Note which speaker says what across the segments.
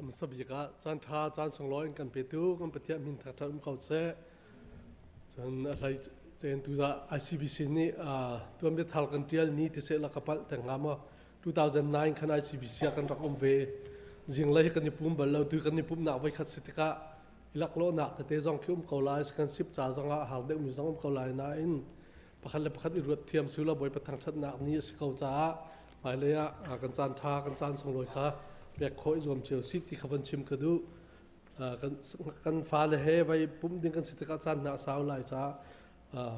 Speaker 1: มันสบิกะจานทาจานสองร้อยกันเปิดูกันเปิดมินทักทักเขาเสะจนอะไรเจนตัว ICBC นี่ตัวมีทัลกันเดียลนี่ที่เสะละกับแต่งงามว่า2009คัน ICBC กันรักเวจิงเลยกันญี่ปุ่นบัลลังตัวกันญี่ปุ่นหนักไว้ขัดสิทธิกะลักโลหนักแต่เตะจงคิ้วเขาลายสกันสิบจ่าจงละหางเด็กมีจงเขาลายนั่นประคันเล็บประคันอิรุดเทียมสุรบอยประทังชัดหนักนี้สิเขาจ้าหมายเลยกันจานทากันจานสองร้อยค่ะเปียกโคยรวมเชียวสิทธิขบันชิมกระดูกันฟ้าเลยไว้ปุ่มดึงกันสิทธิกะจานหนักสาวลายจ้า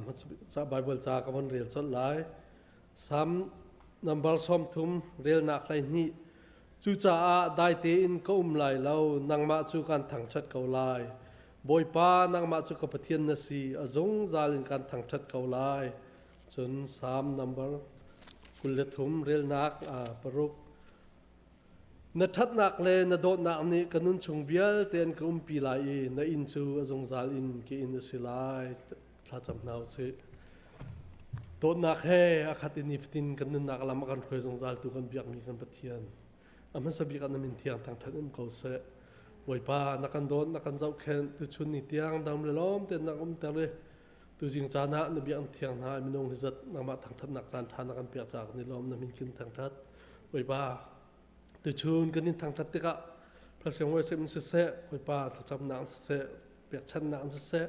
Speaker 1: มันจะไบเบิลจ้ากับวันเรียลสดลายซ้ำนัมเบอร์ซ้อมทุ่มเรียลหนักไรนี่จู่จ้าได้เตอินก็ไหลเรานังมาจู่กันถังชัดเกาลายบอยป้านังมาจู่กับเทียนนสีอจงจาลินกันถังชัดเกาลายจน3 นัมเบอร์กุลทุ่มเรียลนักปรุกนัทัดนักเลยนัดโดดนักนี้กันนุ่นชงเวียลเตียนกลุ่มปีไลนัอินจู่อจงจาลินกิอินสิไลถ้าจำนาวสิโดดนักเฮอคัดอินิฟตินกันนุ่นนักลำกันเคยจงจาลตุกันเบียกมีกันปะเทียนมันสบิกันมินเทียงทางทันเขาเสะบ่อยป้านักกันโดนนักกันเจ้าแค้นตุชุนนิเทียงดำเลยล้อมเต็นนักเตเลยตุจิงจานะนบีอันเทียงหามินงฮิจัดนักมาทางทันนักจานทานนักกันเปียจากนิล้อมนมินกินทางทัดบ่อยป้าตุชุนกันนินทางทัดติกะพระเสียงว่าเสมันเสะบ่อยป้าถ้าจำนักเสะเปียกชั้นนักเสะ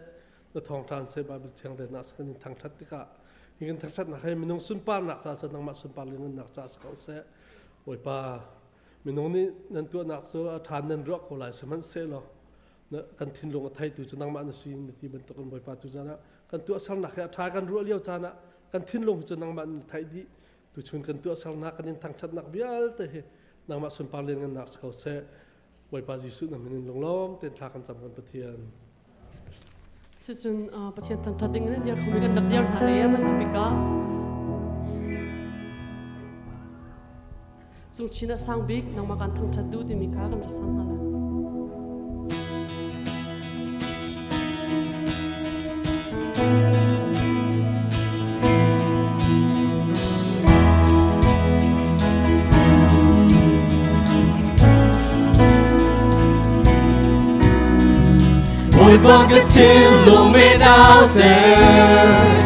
Speaker 1: นทองทานเสะบาบิเทียงเดนักกันนินทางทัดติกะยิงทางทัดนักให้มินงสุนปานักจ่าสนักมาสุนปาเลี้ยงนักจ่าสเขาเสะบ่อยป้ามินงนี่นั่นตัวนักสู้ทานนั่นรักเขาหลายสมันเสลอนะกันทิ้งลงไทยตัวจะนั่งมาในซีนที่บรรทุกกันบ่อยปาตัวจานะกันตัวสังนักทายกันรัวเลี้ยวจานะกันทิ้งลงจะนั่งมาในไทยดีตัวชนกันตัวสังนักกันยินทางชัดนักเบี้ยแต่เฮนั่งมาสุนปาเลี้ยงกันนักเขาเสบ่อยปาจิสุนั่นมินลงล้อมเต้นทากันจำกันปะเทียน
Speaker 2: สุดจนปะเทียนทางทัดดิ้งนั่นเดียวเขามีกันนักเดียวหาเลยมาสิบิกาส่งชินะสังบิกนังมากันทั้งชัดดูที่มีค่ากันจากสังนั่นแหละ
Speaker 3: Boy, bucket till loom it out there,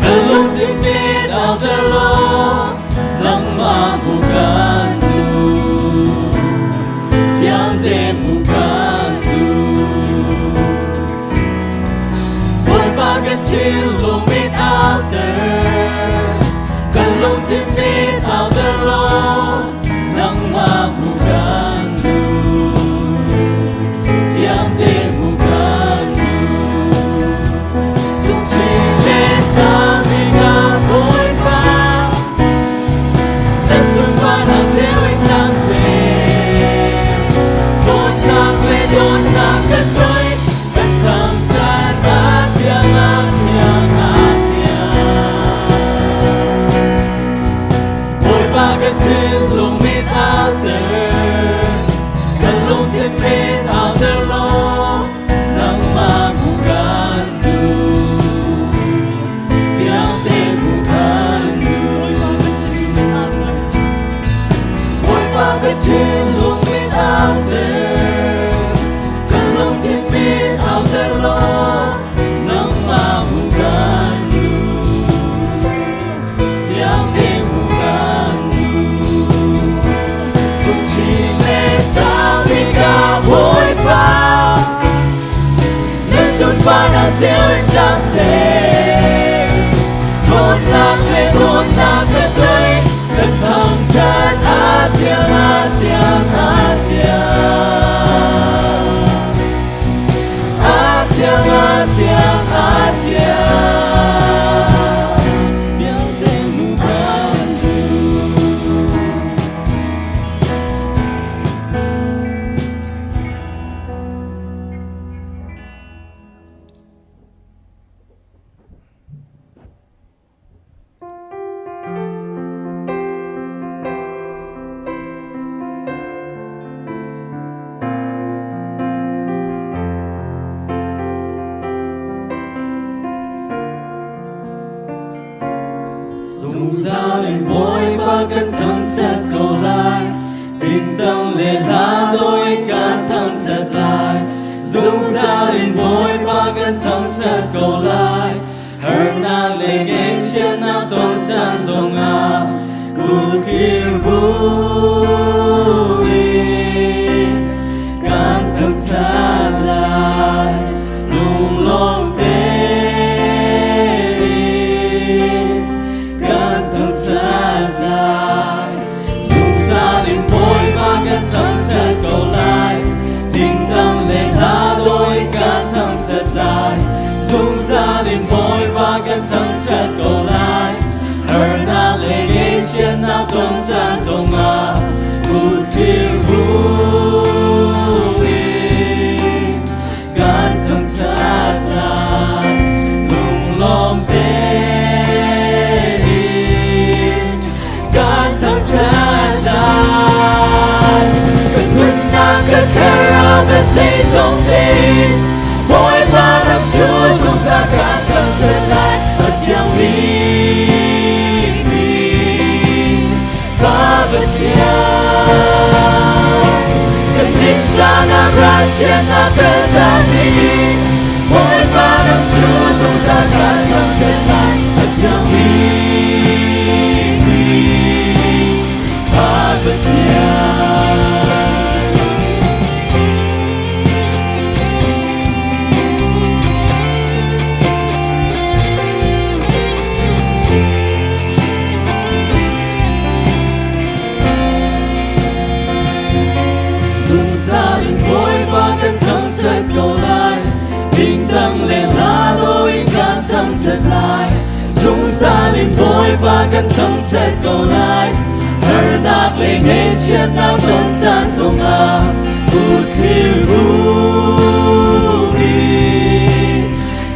Speaker 3: alone to meet out the road. Nang mabugandu, fiande bugandu. Boy, bucket till loom it out there, alone to meet out the road. Nang mabugandu, fiande bugandu. Until it does say, don't knock it, don't knock it, the tongue turn atia, atia, atia, atia, atia, atia. Feel them around you. Dùng ra lên môi ba cân thăng chất cầu lại tình tăng lệ lá đôi can linh bối ba gần thong chặt cầu lại hơn na lên nghe chân na tôn chan dòng à cụ kia bùi can thong chặt lại lung long tê can thong chặt lại dùng ra linh bối ba gần thong chặt cầu lại tình tăng lên tha đôi can thong chặt lại dùng ra linh bối ba gần thong chặt cầu lại hơn na lên nghe chân na tôn chan dòng à cụ kia bùi can thong chặt lại lung long tê can thong chặt lại cần mừng na cần thơ ra cần xây sống tin mỗi ba năm chúa dùng ra can thong chặt lại ở trong lý ba vật cần định ra na ra trên na cần ta đi mỗi ba năm chúa dùng ra can thong chặt lại ở trong lý ba vật dùng ra linh bối ba gần thong chặt cầu lại tình tăng lên lá đôi can thong chặt lại dùng ra linh bối ba gần thong chặt cầu lại hơn nạc lên nghe chân na tôn chan dòng à cụ kia bùi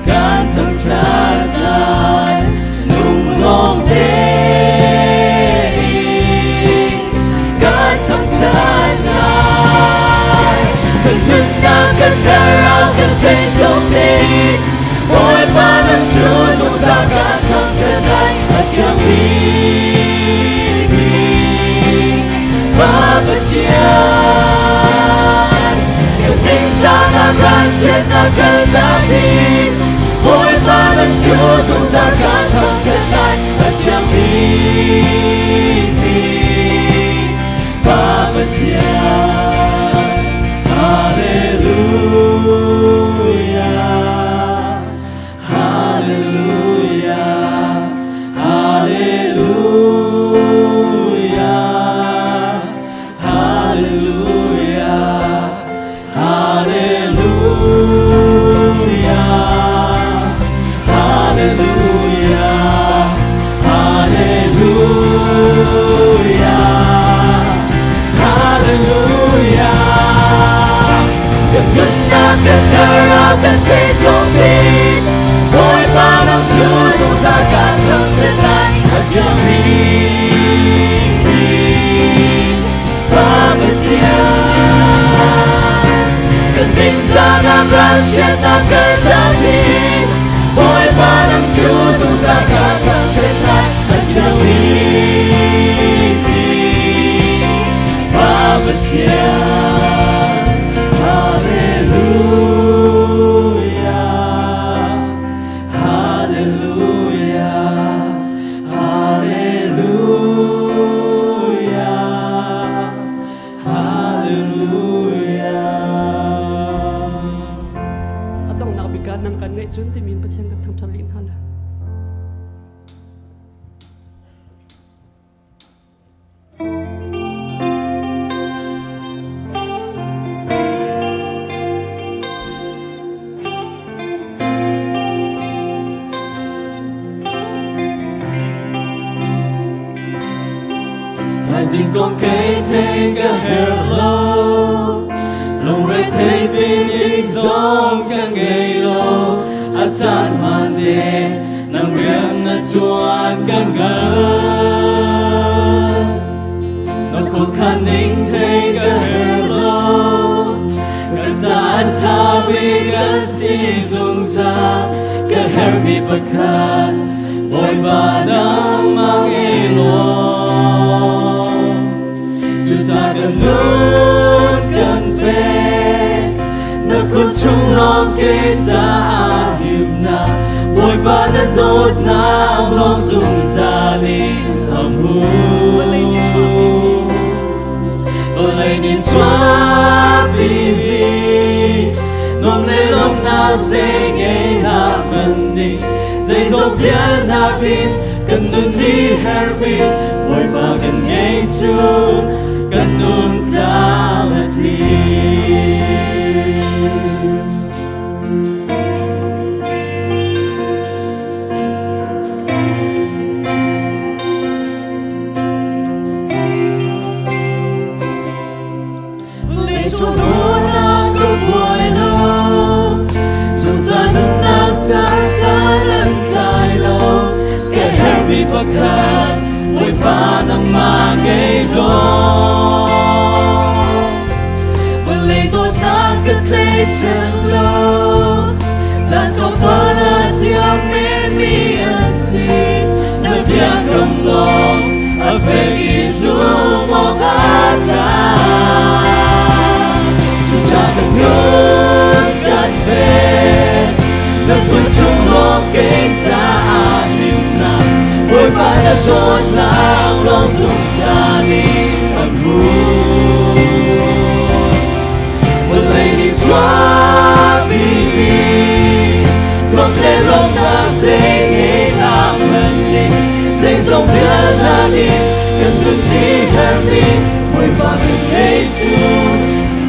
Speaker 3: can thong chặt lại lung long tê can thong chặt lại cần mừng na cần thơ ra cần xây sống tin mỗi ba năm chúa dùng ra can thong chặt lại ở trong lý ba vật cần định ra na ra trên na cần ta tin mỗi ba năm chúa dùng ra can thong chặt lại ở trong lý ba vật Hallelujah, Hallelujah, Hallelujah, Hallelujah, Hallelujah, Hallelujah, Hallelujah. Cần mừng na cần thơ ra cần xây sống tin mỗi ba năm chúa dùng ra can thong chặt lại ở trong lý ba vật cần định ra na ra trên na cần ta tin mỗi ba năm chúa dùng ra can thong chặt lại ở trong lý ba vật
Speaker 2: Adong nakabigan ng kanay chun timin patyan kan thang chalin hala.
Speaker 3: Thái dinh con cây thế cả hello lòng rơi thế bên giông cả ngày lo a chan man de nang riang na chuan cả ngờ nó có khả năng thế cả hello cả za cha bi gan si dung za cả her mi bakat boy ba nang mang elo Hãy subscribe cho kênh Ghiền Mì Gõ Để không bỏ lỡ ke za him na boy ba na dot na long zum za li amu Olay ni swa bibi Nom le long na zeng e na mandi Zay zong fiel na bin Kan nun ni herbi Boy ba kan ngay chun Kan nun tamati Bakhat Ôi ba nang ma ngay lo Và lấy đốt na cất lấy chân lo Chẳng có ba là ziang mê mi ân si Nơi biang cầm lòng A phê ghi dù mô khát ta Chúng ta cần ngớt gắn bê Nơi quân chung lo kênh ta Ôi ba đã tốt nàng lòng dùng ra đi ẩn mù Và lấy đi xóa bì bì Tuâm lê lòng nàng dễ nghe nàng hân đi Dễ dòng biết là đi Cần 눈 đi her mi Ôi ba cần nghe chung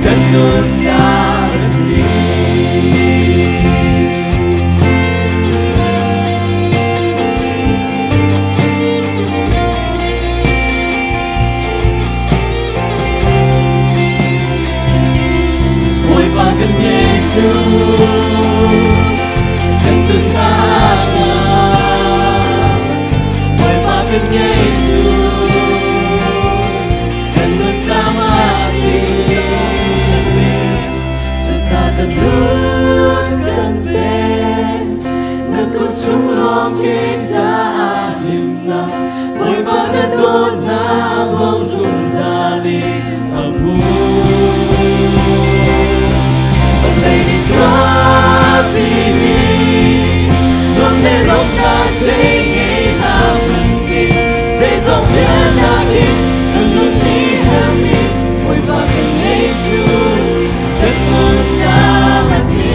Speaker 3: Cần 눈 ta đi Cần nghe chung Cần từng ta ngờ Ôi ba cần nghe chung Cần từng ta mà đi Giờ ta cần luôn cần bên Nâng con chung lòng kết ra hiểm nào Ôi ba đã tốt nàng lòng dùng ra đi thầm hôn Lady Trump baby Lòng để lòng ta dễ nghe hạ mình đi Dễ dòng biết là đi Cần luôn đi her mi Ôi ba cần nghe chung Cần luôn ta là đi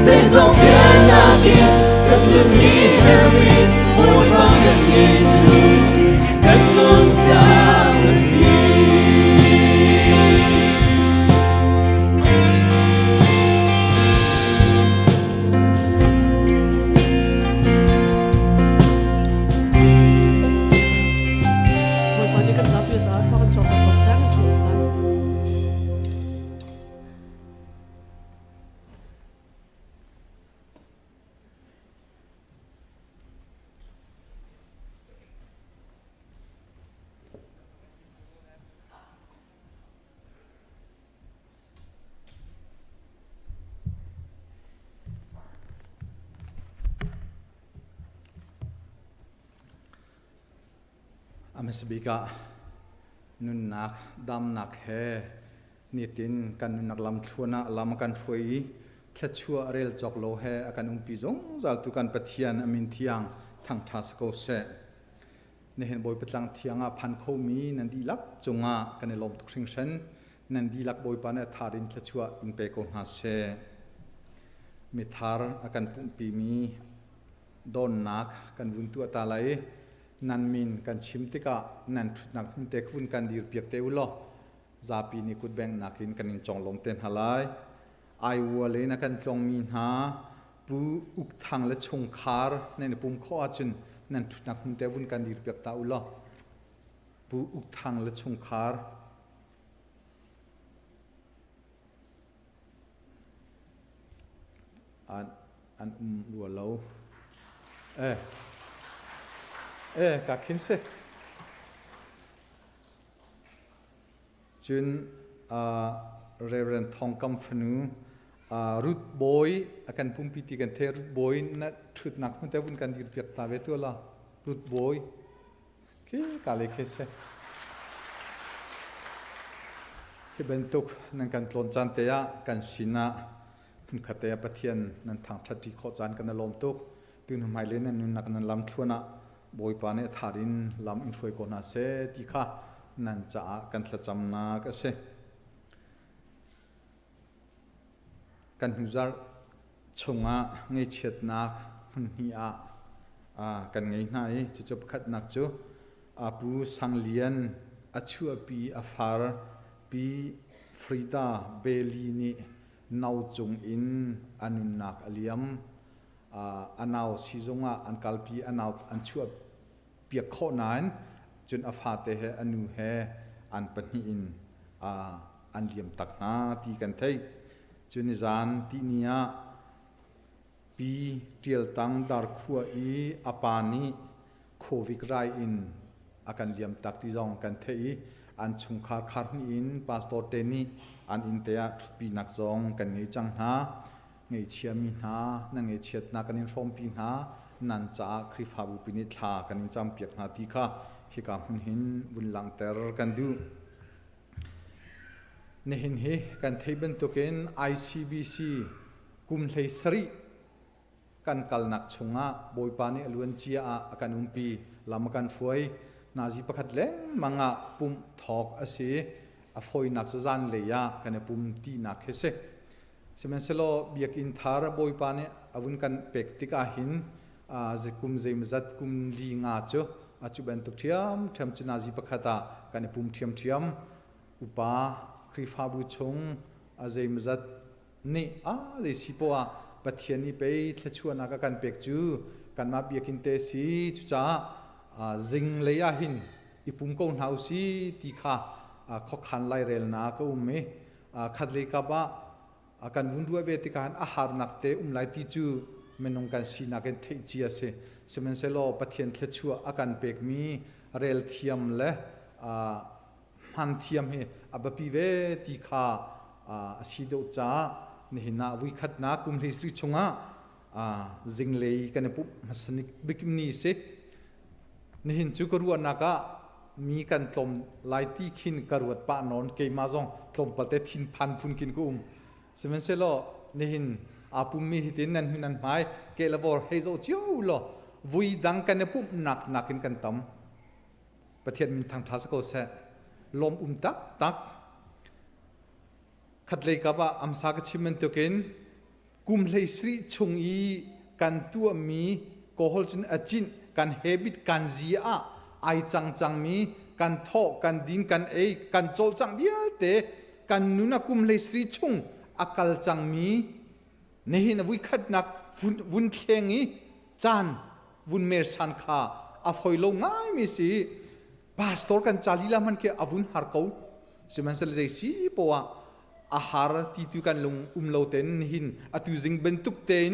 Speaker 3: Dễ dòng biết là đi Cần luôn đi her mi Ôi ba cần nghe chung Cần luôn ta là đi
Speaker 4: Amesbika nun nak dam nak he nitin kan nun nak lam thuna lam kan thui thachua rel chok lo he akan umpi zong zal tu kan pathian amin thiang thang thas ko se ne hen boy patlang thianga phan kho mi nan di lak chunga kan lom tuk sing sen nan di lak boy pa na tharin thachua in pe ko ha se mi thar akan pumpi mi don nak kan vun tu ta lai nan min kan chim tika nan nak te khun kan dir piak te ulo zapi ni kut beng nakin kan in chong lom ten halai ai wa le na kan chong min ha pu uk thang le chung khar nen pum kho achun nan nak te vun kan dir piak ta ulo pu uk thang le chung khar an lua lo cả kinh se chun Reverend Thongkam Phanu root boy akan pumpiti kan the root boy na thut nak hun te bun kan dir piak ta ve tu la root boy ke kale ke se ที่เป็นตุกนั่นกันตนจันเตียกันสินะคุณขัดเตียปะเทียนนั่นทางทัดที่ข้อจันกันลมตุกตื่นหายเลยนั่นนักนั่นลำทวนบอยปานเนี่ยทารินลำอินฟวยกนาเซที่ข้านั่นจะกันทจำนาก็เซกันหุจาร์ชงะเงยเฉียดนักหุ่นหิอากันเงยไหนจะจบขัดนักจูอาปูสังเลียนอาชัวปีอาฟาร์ปีฟรีดาเบลีนีนาวจงอินอนุนักอลิยมอันาวซีจงะอันกัลปีอันาวอันชัวเปียกข้อนั้นจนอาฟาเตเหอนุเฮอันปนิอินอันเลียมตักนาตีกันเทจนนิจานที่เนียปีเทียลตังดาร์ขัวอีอปานีโควิดไรอินอาการเลียมตักที่จองกันเทอีอันชุงคาร์คาร์นีอินพาสตอร์เตนีอันอินเตียทุปีนักจองกันเงยจังหาเงยเชียมินานั่งเงยเชียดนักกันอินฟอมปีนานันจ้าคริฟาบุปินิทากันอินจำเปียกนาทีค่ะฮิกามุนหินบุญลังเตอร์กันดูเนหินเฮกันเทบันตุเกน ICBC กุมเลสรีกันกัลนักชงะบอยปานีอลวนเจียอากันปีลำกันฟวยนาจีประคัดเล้งมังะปุ่มทอกอาศัยฟวยนักจันเลยะกันปุ่มตีนักเฮเซเซมันเซโลเบียกินทาร์บอยปานีอาวุนกันเป็กติกาหินจะกุมเจมจัดกุมลีงาจูอาจุบันตุเทียมเทียมจุนาจีประคัดกันปุ่มเทียมอุปาคริฟาบุชงอาเจมจัดนี่เจสิปัวปัจเจียนนี้ไปเทชวนักกันเป็กจูกันมาเบียกินเตสีจุจ้าจิงเลยหินอีปุ่มก้นเฮาสีตีข้าขอขันไล่เรลนาก็เมขัดเลยกับว่ากันวุ่นด้วยเวทีการอาหารนักเตไล่ตีจูเมนงกันสีนักกันเทจีเสสมันเซโลปัจเจียนเทชัวอากันเป็กมีเรลเทียมและมันเทียมเฮอบปีเวตีข้าสีโดจ้านี่นาวิคัดนากุมเลสริชงะจิงเลยกันปุ๊บมาสนิกบิกนี่เสนี่หินจุกรัวนักมีกันตมไลที่ขินกรวดปะนอนเกมาจงตมปะเตทินพันพุนกินกุมสมัยเสลอนี่หินอาปุ่มมีหิตินนั่นหินันหมายเกลบอร์เฮโซเจียวลอวุยดังกันปุ๊บหนักกันตั้มประเทศมีทางทัศกเสลมตักขัดเลยกับว่าอัมสากชิมันตัวเกนกุมเลยสรีชงอีกันตัวมีโกฮอลจนอจินกันเฮบิตกันจีอาไอจังมีกันทอกันดินกันกันโจจังเบียเตกันนุนักกุมเลยสรีชงอากาลจังมีนี่หินวิคัดนักวุ้นเคียงอีจานวุ้นเมรสันคาอฟอยลงง่ายมีสิพาสตอร์กันจาลีลามันเกี่ยอวุ้นฮาร์เกาสิมันเสลใจสิปัวอาหารที่ตุกันลงเลาเต็นหินอตุจิงเป็นตุกเต็น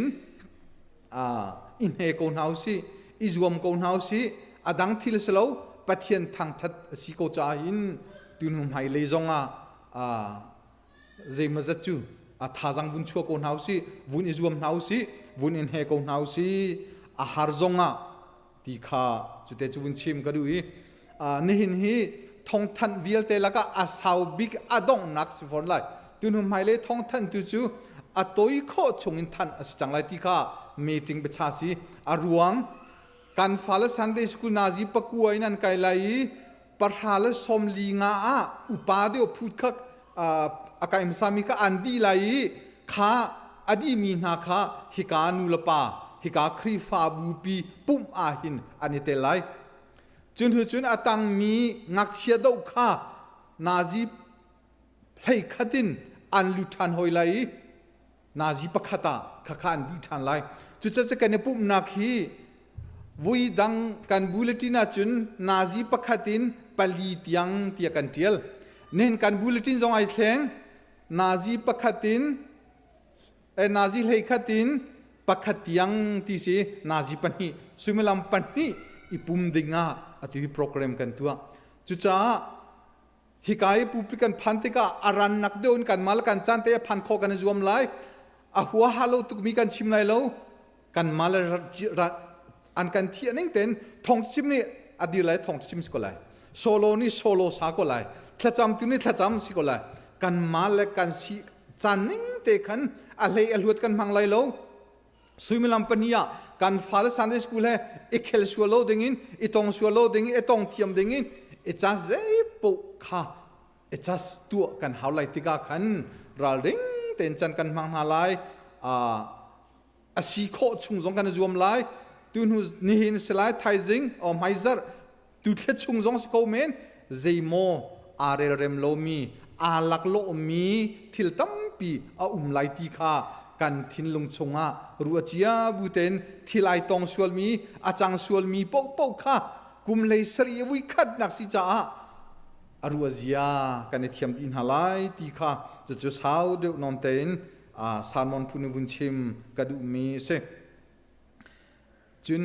Speaker 4: อินเฮโกนเฮาสิอิจวมโกนเฮาสิอดังทิลสโลปัจเจียนทางทัดสิโกจาหินตุนุมไฮเลจงเจมจัดจูท่าจังวุ้นชัวโกนเฮาสิวุ้นอิจวมเฮาสิวุ้นอินเฮโกนเฮาสิอาหารจงที่ข้าจุดเตจุวุ้นชิมก็ดูนี่หินฮีทองทันวิลเตลักอาสาวบิกอดงนักสิฟอนไลตุนุมไฮเลทองทันตุจูอตัวอีกข้อชงอินทันอสจังไลที่ข้ามีติงเบชาสีอรวงการฟาลสันเดสกุนาจีปะกัวนันไกไลประชาลสมลีงาอุปาเดียวพูดคักอากาศมิสามิกอันดีไลข้าอดีมีนาข้าฮิกานุลปาฮิกาครีฟาบูปีปุ่มอาหินอันนี้เตไลจนอตังมีงักเชียดอกข้านาจีให้ขัดินอันลุทันหอยไลนาจีปะขัดข้าอันดีทันไลจุดจะกันในปุ่มนักฮีวุยดังกันบูเลตินจุนนาจีปะขัดินปลีเตียงเตียกันเทียลเน้นกันบูเลตินจงไอแข็งนาจีปะขัดินนาจีให้ขัดินปะขัดเตียงที่สินาจีปันฮีสุเมลัมปันฮีอีปุ่มดิงาอธิโปรแกรมกันตัวจุจ้าฮิกายปุปกันพันติกาอารันนักเดินกันมาลกันจันเตะพันโคกันจวมไลหัวฮัลโลตุกมีกันชิมไลโลกันมาลอันกันเทียนิงเต็นทองชิมนี่อดีไลทองชิมสกุลไลโซโลนี่โซโลสากุลไลทะจำตุนี่ทะจำสกุลไล กันมาและกันสิจันนิงเตขันอะไรอลวดกันมังไลโลสุยมิลัมปนียกันฟาลซันเดสกูเลอิเคลชัวโลดิงินอิตองชัวโลดิงินอิตองเทียมดิงินอิจัสเซปุค่ะอิจัสตัวกันหาวไลติกาขันรัลดิงเต็นจันกันมังมาไลอาศิโคชุงจงกันจวมไลตุนหุนิหินสไลไทซิงอไมซาร์ตุเทชุงจงสโคเมนเซโมอาเรเรมโลมีอาลักโลมีทิลตัมปีไลติกากันทินลงชงะรัวจียบุเตนทิลายตองสวลมีอาจังสวลมีปกค่ะกุมเลยสรีวิคัดนักสิจ้ารัวจียกันเทียมดินหาไลติค่ะจะสาวเดือดนอนเตนสารมอนพุนวุนชิมกระดูมีเสจุน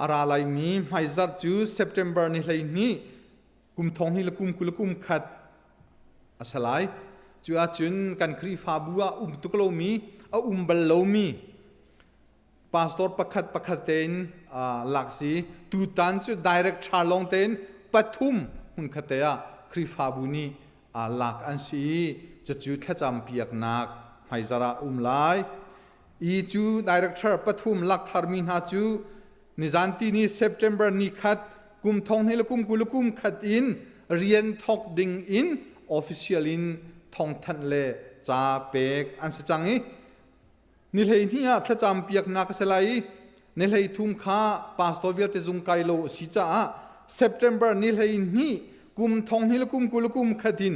Speaker 4: อาราไลมีไม่จัดจูเซปเทมเบอร์นี่เลยนี่กุมทองนี่ละกุมกุลกุมขัดสลายจูอาจุนกันครีฟาบัวตุกโลมีบลโลมีพาสตอร์ประคัดเตนหลักสีตูตันจูดิเรกชาลงเตนปทุมหุ่นขัดเตะครีฟาบุนีหลักอันสีจะจูแค่จำเปียกนักให้จระไลจูดิเรกเตอร์ปทุมหลักทาร์มินฮาจูนิจันตีนี้เซปเทมเบอร์นี้ขัดกุมทองให้ละกุมกุลกุมขัดอินเรียนทอกดิงอินออฟฟิเชียลอินทองทันเลจ่าเป็กอันสจังนี้นี่เลยนี่ถ้าจำเปียกนักเสลายนี่เลยทุ่มข้าพาสตอร์วิลเตจุงไกโลสิจ้าเซปเทมเบอร์นี่เลยนี่กุมทองให้ละกุมกุลกุมขัดิน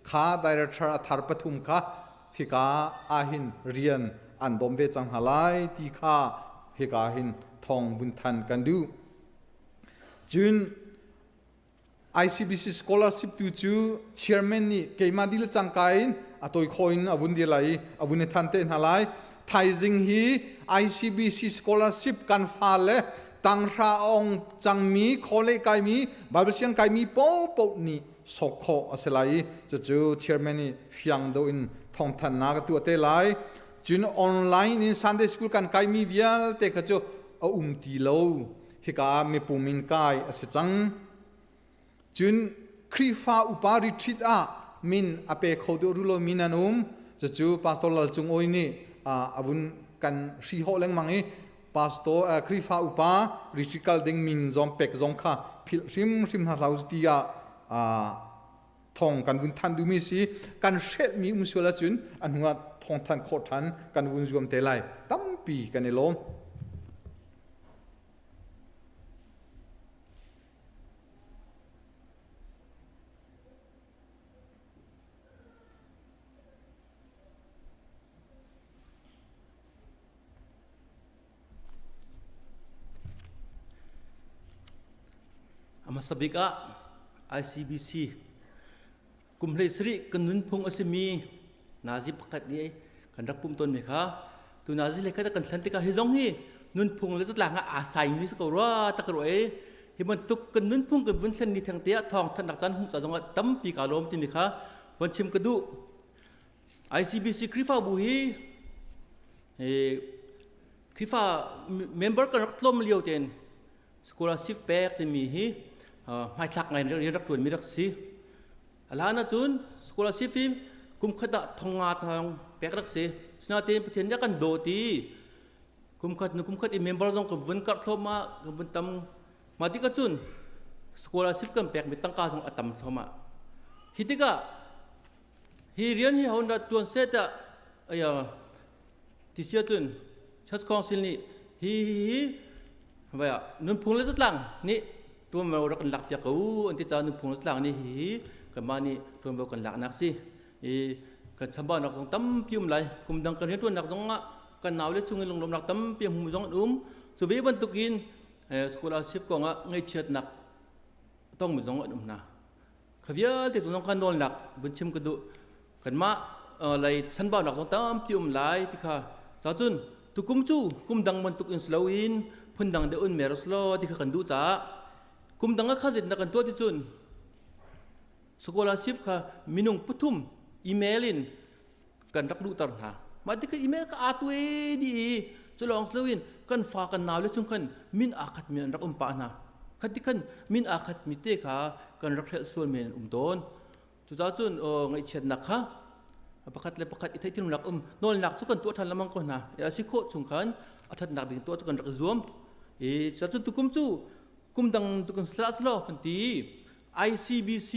Speaker 4: ข้าดีเรกเตอร์ทาร์ปทุมข้าฮิกาอาหินเรียนอันดอมเวจังฮาไลตีข้าฮิกาหินทองวุนทันกันดูจุนICBC scholarship tu chu chairman ni keima dil changkain atoi khoin avun dilai avun thante nhalai thaizing hi ICBC scholarship kan phale tangra ong changmi khole kaimi babsiang kaimi po ni sokho aselai chu chairman ni fiang do in thong than na tu te lai jun online in Sunday school kan kaimi vial te khacho ti lo hika me pumin kai asechangจุนครีฟ้าอุปาริทิตมินอเปโคดูรุโลมินานุมจะจูพาสตอร์ลจุงโอยนี่อาวุนกันชีโฮเลงมังเอพาสตอร์ครีฟ้าอุปาริชิคัลดิงมินซอมเป็กซอมค่ะพิลชิมฮาลาวสตียทองกันวุนทันดูมิสีกันเชดมีสุลจุนอันหัวทองทันโคทันกันวุนรวมเตลัยตั้มปีกันในโลม
Speaker 3: มาสบิกะ ICBC กุมเลสริกันนุนพงอสมีนาจิปกัดนี้กันรับปุ่มต้นไหมคะตัวนาจิเลกัดกันสันติกาเฮซงฮีนุนพงเลสหลังอาศัยมิสกอระตะกรวยที่มันตุกกันนุนพงกับวันเซนนิทางเตียทองทันดักจันหุงจะจังหวัดตั้มปีกาลมที่ไหมคะวันชิมกระดู ICBC คริฟ้าบุฮีคริฟ้าเมมเบอร์กันรักลมเลียวเตนสกุลาซิฟแปกที่มีฮีไม่ทักไงเรียนรักตัวมีรักสีอะไรนะจุนสกุลซิฟิมกุมขดทองงาทองแปกรักสีสนาเตนประเทศนี้กันโดตีกุมขดอีเมมเบอร์จงกับวันกัดโทมากับวันตำมาที่กจุนสกุลซิฟกันแปกมีตั้งการจงอัตมโทมาฮิติกะฮีเรียนฮีฮอนดัดตัวเซตอะที่เชื่อจุนชัดคองสิลนี่ฮีว่านุนพงเลสหลังนี่ตัวเรารักกันหลักจากกูอันที่จะนุนพงเลสหลังนี่ฮีกันมานี่ตัวเรากันหลักนักสิกันสมบัตินักสงตั้มพิมพ์ไรกุมดังกันเห็นตัวนักสงกันหนาวเลยช่วงนี้ลงลมนักตั้มพิมพ์หุ่มสงสุวิบันตุกินสกุลอาชีพก็ไงเชิดนักต้องหุ่มสงนะขวิลที่สงกันโดนหลักบัญชีมกันดูกันมาอะไรสมบัตินักสงตั้มพิมพ์ไรที่ข้าจ้าจุนตุกุมจูกุมดังมันตุกินสลาวินพันดังเดือนเมรสโลที่ขันดูจ้าคุมดังก็ข้าศึกนักกันตัวที่จุนสกุลอาชีพข้ามินุงปทุมอีเมลินกันรักดูตารหามาที่กันอีเมลก็อาตุเอดีจะลองสลาวินกันฝากกันนาวเลยจุนกันมินอาคัดเมียนรักปานะขัดที่กันมินอาคัดมิเตข้ากันรักเทส่วนเมียนต้นจุจ้าจุนไงเชิดนักข้า ประคัดเลยประคัดอีกที่นุ่งหนักโน่นหนักสุกันตัวทันละมังก่อนนะอย่าสิโคสุงขันอัฐหนักเป็นตัวสุกันรักรวมจะจุดตุกุมจูกุมดังตุกันสละสละกันที ICBC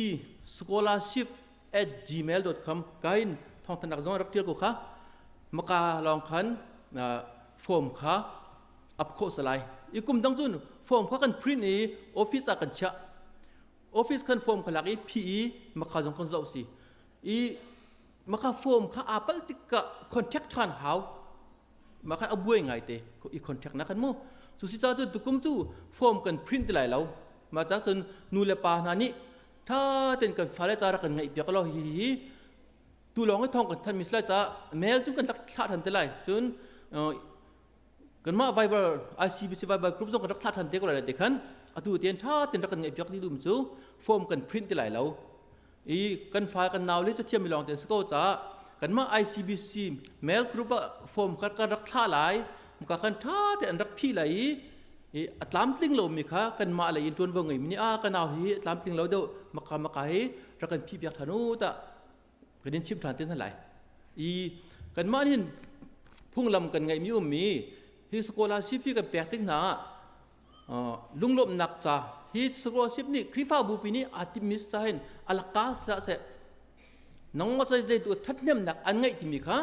Speaker 3: scholarship@gmail.com กันท่องถนักจงรักเที่ยวกูค่ะมากาลองขันฟอร์มค่ะอัพโคสไลอีกุมดังจุนฟอร์มค่ะกันพริ้นออฟฟิศกันชะออฟฟิศกันฟอร์มค่ะหลักPE มาคาจงกันเจ้าสิมาคาฟอร์มค่ะAppleติกะคอนแทคทันหาวมาคาอบวยไงเตอีคอนแทคนักกันมั้งสุดที่จะตุกุมจูฟอร์มกันพริ้นที่ไหนแล้วมาจากจนนูเลปานานี่ถ้าเต็นกันฟ้าเลจารักกันไงเปียกเราตูลองให้ท่องกันท่านมิสเลจาเมลจุกันรักษาทันที่ไหนจนกันมาไวเบอร์ ICBC ไวเบอร์กรุ๊ปส่งกันรักษาทันเด็กอะไรเด็กขันตูเตียนถ้าเต็นรักกันไงเปียกที่ดูมจูฟอร์มกันพริ้นที่ไหนแล้วกันฟ้ากันนาวเลยจะเทียมมีลองเต็นสโกจ้ากันมา ICBC เมลกรุ๊ปฟอร์มกันรักษาหลายมันกันท่าเต็นรักพี่ไหลอัตลามติงเรามีค่ะกันมาอะไรยินทวนวงไงมินี่กันเอาฮีอัตลามติงเราเดียวมาให้รักกันพี่เบียกธนูตะกันยินชิมทานเต้นเท่าไหร่กันมานี่พุ่งลำกันไงมีฮีสโกลาชิฟกันแปลกติ๊กหนาลุงลมหนักจ้าฮีสโกลาชิฟนี่คริฟ้าบูปีนี้อาติมิสต์เห็นอัลกาสละเสน้องมาใส่ตัวทัดเนียมหนักอันไงที่มีค่ะ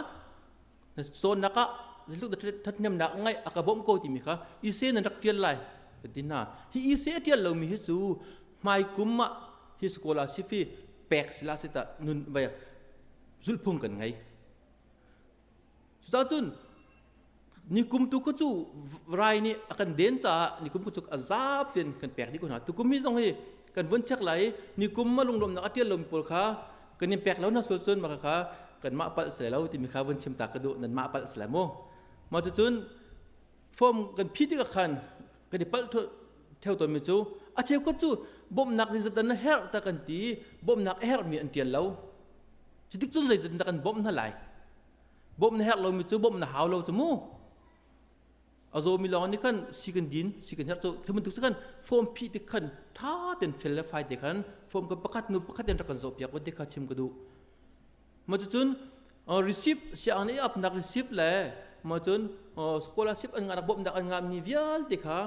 Speaker 3: โซนนักจะลูกทัดเนียมหนักไงอากาบมโกที่มีค่ะอีเซนนักเทียนไรดิน่าฮีอีเซเทียนเรามีฮิซูไม่กุมะฮิสโกลาชิฟีแปลกสละเสตนุนไปจุลพุ่งกันไงสุดท้ายจุนนี่กุมตุกจูไรนี่อาการเดินจ้านี่กุมกุจุกอาซาบเดินกันแปลกดีกว่านะตุกุมมีตรงนี้กันวนเช็คไหลนี่กุมมาลงลมนักเทียนลมปวดขากันนี่แปลกแล้วนะส่วนมาค่ะกันมาปัดเสร็จแล้วที่มีข้าววนชิมตากระดูนั่นมาปัดเสร็จโมมาจุนฟอร์มกันพิธีกันกันที่ปัดเท่าตัวมีจูอาเชฟก็จูบ่มนักที่จะนั่นเฮร์ตะกันตีบ่มนักเฮร์มีอันเทียนแล้วจุดที่จุดเลยจะกันบ่มนั่นไหลบ่มเฮร์เรามีจูบ่มหาวเราจะมูอาโซมีลองนี่กันสิกันดินสิกันเฮร์จูที่มันถูกสักกันฟอร์มพิธีกันท่าเต็นเฟลไฟเด็กกันฟอร์มกันประคัดนุประคัดเดินรักกันโซเปียกวันเด็กขัดชิมกระดูมาจุนreceive เสียอันนี้อัพนัก receive เลยมาจนscholarship อันงานบ่มนักอันงานนิวิลติค่ะ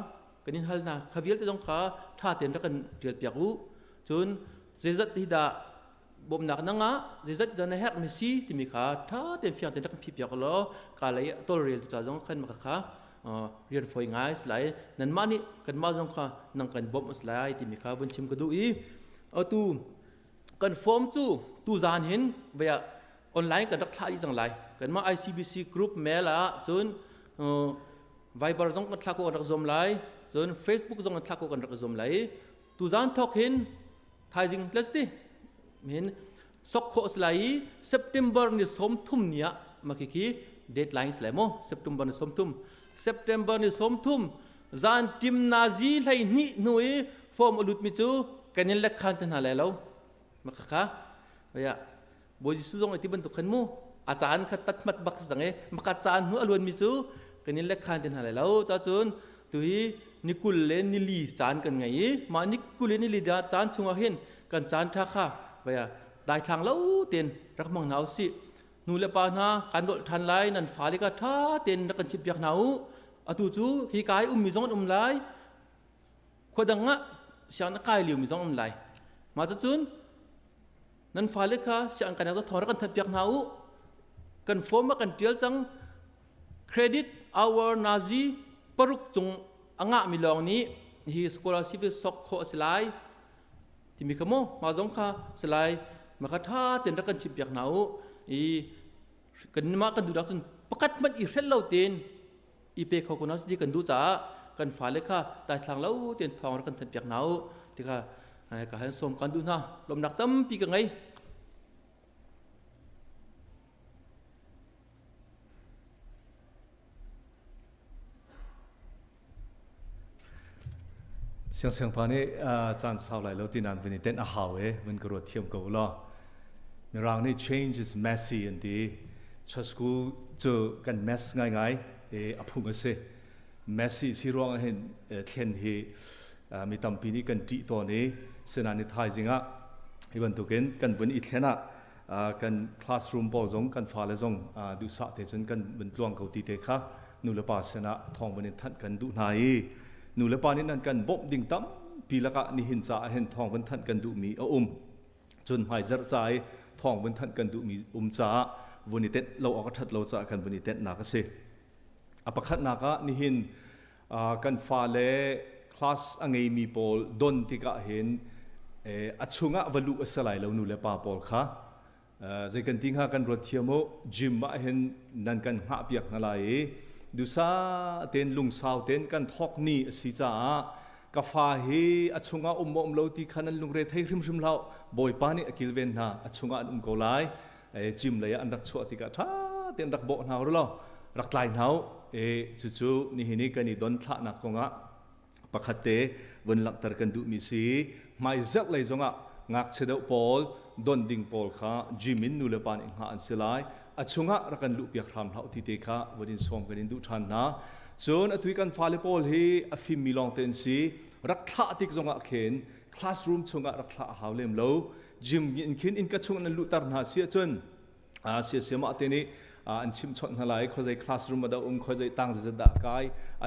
Speaker 3: กันนี่ฮัลนะขวิลที่ต้องขาท่าเต็นรักกันเดือดเปียกรู้จนเจสัตที่ดาบ่มนักนั่งอ่ะเจสัตที่ดาในแฮร์เมซี่ที่มีขาท่าเต็นฟิอันเต็นรักกันพิเปียกล้อกาเลยตัวเรียลจะจงขันมาค่ะเรียนฝอยง่ายสไลด์นั่นมานี่กันมาจงค่ะนั่งกันบ่มสไลด์ที่มีขาบนชิมกระดูเอาตู้กันฟอร์มตู้จานเห็นไปออนไลน์กันรักษาอีจังไรกันมา ICBC Group เมลละจนไวเบอร์จงกันทักกันรักจมไหลจน Facebook จงกันทักกันรักจมไหลตู้จานทอกเห็นไทยจริงเลสติเห็นสกโคสไล September นี่สมทุ่มเนี่ยมาคิดเดทไลน์สไลโม September นี่สมทุ่ม September นี่สมทุ่มจานทีมนาซีไลนี่หน่วยฟอร์มอลุดมิจูกันนี่เล็กขันทันหาแล้วมาค่ะเฮ้ยบริสุทธิ์ไอ้ที่บรรทุกขันมูอาจารย์ขัดตัดมัดบักสังเกตมาอาจารย์หัวอรวนมิจูกันนี่เล็กขันทันหาแล้วจ้าจนตุยนิคุลเลนนิลีจานกันไงมานิคุลเลนนิลีดาจานชงอาเห็นกันจานท่าค่ะเฮ้ยได้ทางแล้วเตียนรักมังหนาวสินูเลปานาการโดดทันไลนั่นฟ้าลิกาท่าเตียนรักกันชิบยักหนาวอตูจูฮีกายมิซองไลขวดังอ่ะเสียงนักกายเหลียวมิซองไลมาจุนนั่นฟ้าเล็กค่ะเสียงกันยังต้องถอดกันทับยักหนาวกันฟอร์มกันเดียวจังเครดิต our Nazi ปรุกจงอ่างมีลองนี้ฮีสโกลาชิฟสกโคสไลที่มีขโมมาจงค่ะสไลมาคัดท่าเต็นรักกันชิบยักหนาวกันมากันดูดักจนประกัดมันอีเร่เล่าเตียนอีเปเขาคนนั้นที่กันดูจ้ากันฟ้าเล็กค่ะแต่ทางเล่าเตียนทองรักกันทับยักหนาวที่ค่ะก็ให้สมกันดูนะลมหนักตั้มปีกันไง
Speaker 5: เสียงพานี่จานสาวไหลแล้วที่นั่นเป็นเต้นอาหาวมันกระโดดเทียมกูล่ะมีรางนี่ change is messy อันดีชัสกูเจอกัน mess ง่ายๆอพุ่งกันสิ messy สิร้องเห็นเทียนเฮมีตั้มปีนี้กันจีตัวนี้เสนานิทายจริงอ่ะอีวันตุกินกันวันอีเทน่ะ กันคลาสรูมบอลจงกันฟ้าเลจงดูสะเตจนกันบรรลุงเขาตีเตค่ะนูเลปาเสนาทองบันทันกันดูนายนูเลปานี่นั่นกันบ่มดิ่งตั้มปีละกะนี่หินจ่าเห็นทองบันทันกันดูมีจนหายเจรใจทองบันทันกันดูมีจ่าวันนี้เต็ดเราออกทัดเราจ่ากันวันนี้เต็ดนักเสียอภัทนักนี่หินกันฟ้าเลคลาสอังเงมีบอลดนที่กะเห็นอัจฉริยะวัลุสลายเรานูเลปาบอลค่ะใจกันทิ้งหากันรถเที่ยวโมจิมมาเห็นนั่นกันหาเปียกนั่นเลยดูซาเต้นลุงสาวเต้นกันทอกนี่สิจ้ากาฟาเฮอัจฉริยะมเราที่ขันลุงเรทให้ริมเราบอยปานี่กิลเวนฮะอัจฉริยะกอลายจิมเลยอันรักชัวติกะท่าเต้นรักโบนาวรู้รักลายนาวจู่ๆนี่เห็นนี่กันนี่โดนท่านักกงะปักขัดเตวันหลักตระกันดูมิสีไม่จักเลยจงะงักเสด็จพอลดนดิ่งพอลข้าจิมินนูเลปานอิงหาอันเสลายอัจฉริยะรักันลุปียครามเท่าที่เตค่ะวันนี้ส่งกันดูทันนะจนอทุยกันฟาเลพอลฮีอฟิมมิลองเตนซีรักท่าติกจงะเข็นคลาสรูมจงะรักท่าหาวเลมโลจิมยินขินอินกัจฉงนั้นลุตารนาเสียจนเสียมาเตนี่อันชิมชนทลายเขาใจคลาสรูมมาดาเขาใจตั้งจะด่ากาย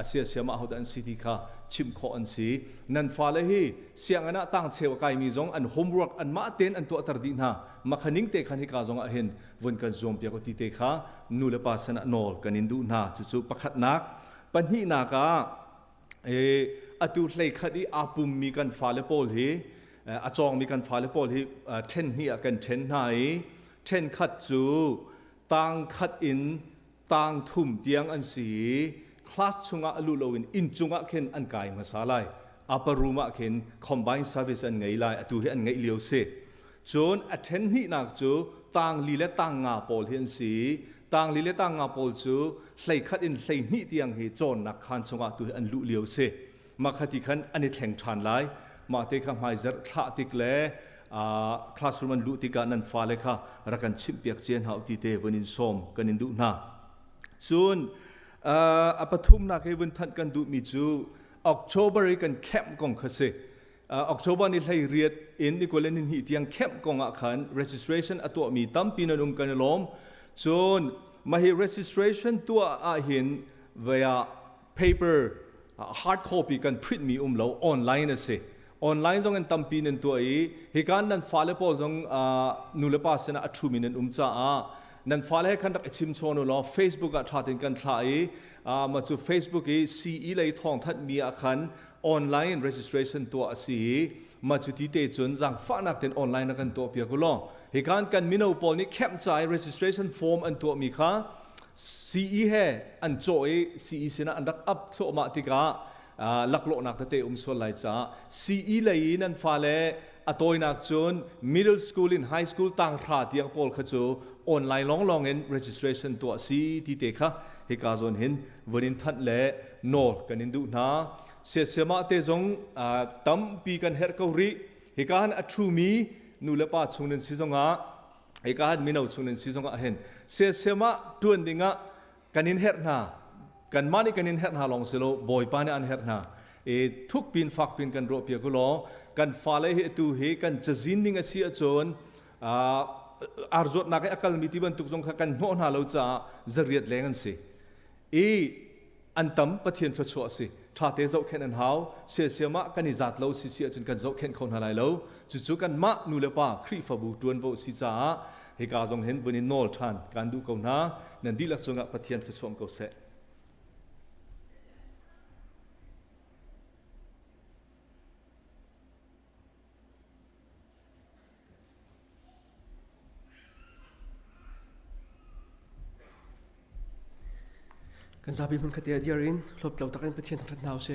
Speaker 5: เสียมาเขาดันสิทธิค่ะชิมขออันสีนั่นฟ้าเลยฮีเสียงอันนั้นตั้งเชวกายมีจงอันโฮมเวิร์กอันมาเต้นอันตัวตรดินฮะมาขันิงเตะขันฮิกาจงเห็นวันกันจอมเปียกติเตะค่ะนูเลปาสนะนอลกันอินดูนาจู่ๆประคัดนักปัญหานักอตุเลยขัดอาปุ่มมีกันฟ้าเลปอลฮีอาจองมีกันฟ้าเลปอลฮีเทนฮีกันเทนไหนเทนขัดจู่ต่างขัดอินต่างทุ่มเตียงอันสีคลาสชุงะลุโลวินอินชุงะเข็นอันกายมาสาลายอัปรูมะเข็นคอมไบน์เซอร์วิสอันไงไลอตุเฮอันไงเลียวเซจนอัเทนนี่นักจูต่างลีเลต่างงาปอลเห็นสีต่างลีเลต่างงาปอลจูไหลขัดอินไหลนี่เตียงเฮจนนักขันชุงะตุเฮอันลุเลียวเซมาขัดขันอันนี้แข่งชันไลมาเตะคำหายจัดท่าติกเล่คลาสรูมันลุติการนันฟ้าเลยค่ะรักันชิมเปียกเจียนหาติเตวันนินส้มกันนินดูนาจูนปฐุมนักเอวันทันกันดูมีจูออกโชบริกันแคมกองคเซออกโชบนี่ให้เรียดอินนี่ก็เล่นหิที่ยังแคมกองอาคาร registration ตัวมีตั้มปีนันกันล้อมจูนมาให้ registration ตัวเห็น via paper hard copy กัน print มีเราออนไลน์นะเซออนไลน์จงเงินตั้มปีนันตัวเหตุการณ์นั้นฟ้าเลปอลจงนูเลปาสนะชูมินันจ้านั่นฟ้าเลขันดักชิมชโนล้อ Facebook ท่าตินกันถ่ายมาจู่ Facebook CE เลยทองทัดมีอาคารออนไลน์ registration ตัวสีมาจู่ที่เตจนจังฟ้านักเต้นออนไลน์นักกันตัวเปียกุล้อเหตุการณ์กันมินาอุปอลนี่แคปใจ registration form อันตัวมีค่ะ CE เฮอันโจCE สนะอันดักอัพโลมาติกาลักโลนักเตะส่วนไหลจ้า CE เลยนั่นฟ้าเลอตัวนักจน middle school in high school ต่างราที่ยังพอลขจูออนไลน์ลองเงิน registration ตัว C ที่เตะค่ะเหตุการณ์เห็นวันนี้ทัดเล่โนกันนินดูนะเสียมาเตจงตั้มปีกันเฮร์เกาหลีเหตุการณ์อัตรูมีนูเลป้าชงนินซีจงะเหตุการณ์มินาชงนินซีจงะเห็นเสียมาตัวนดิ่งะกันนินเฮร์นากันมานี่กันนินเฮร์นาลองสิโลบอยปานี่อันเฮร์นาทุกปีนฝักปีนกันรบเปียกุลอกันฟ้าเลยเหตุเหกันจะจินดิ่งเสียจนอารจดนักอักลมิติบันทุกจงกันโน่นหาเราจะจริตแรงสิอันตั้มปะเทียนทศวรรษสิถ้าเตะเจ้าแค่นั้นหาวเสียมากันนิจัดเราสิเสียจนกันเจ้าแค่คนหาไรเราจู่ๆกันมานูเลป้าครีฟบูตวนโวสิจ้าเหตุการณ์จงเห็นวันนี้โนลทันการดูเขาหน้านั่นดีลักษณะปะเทียนทศวรรษเขาเส
Speaker 1: กันซาบิมุนคดีเดียรินลบเหล่าตะกันไปเทียนทางทัดนาวเส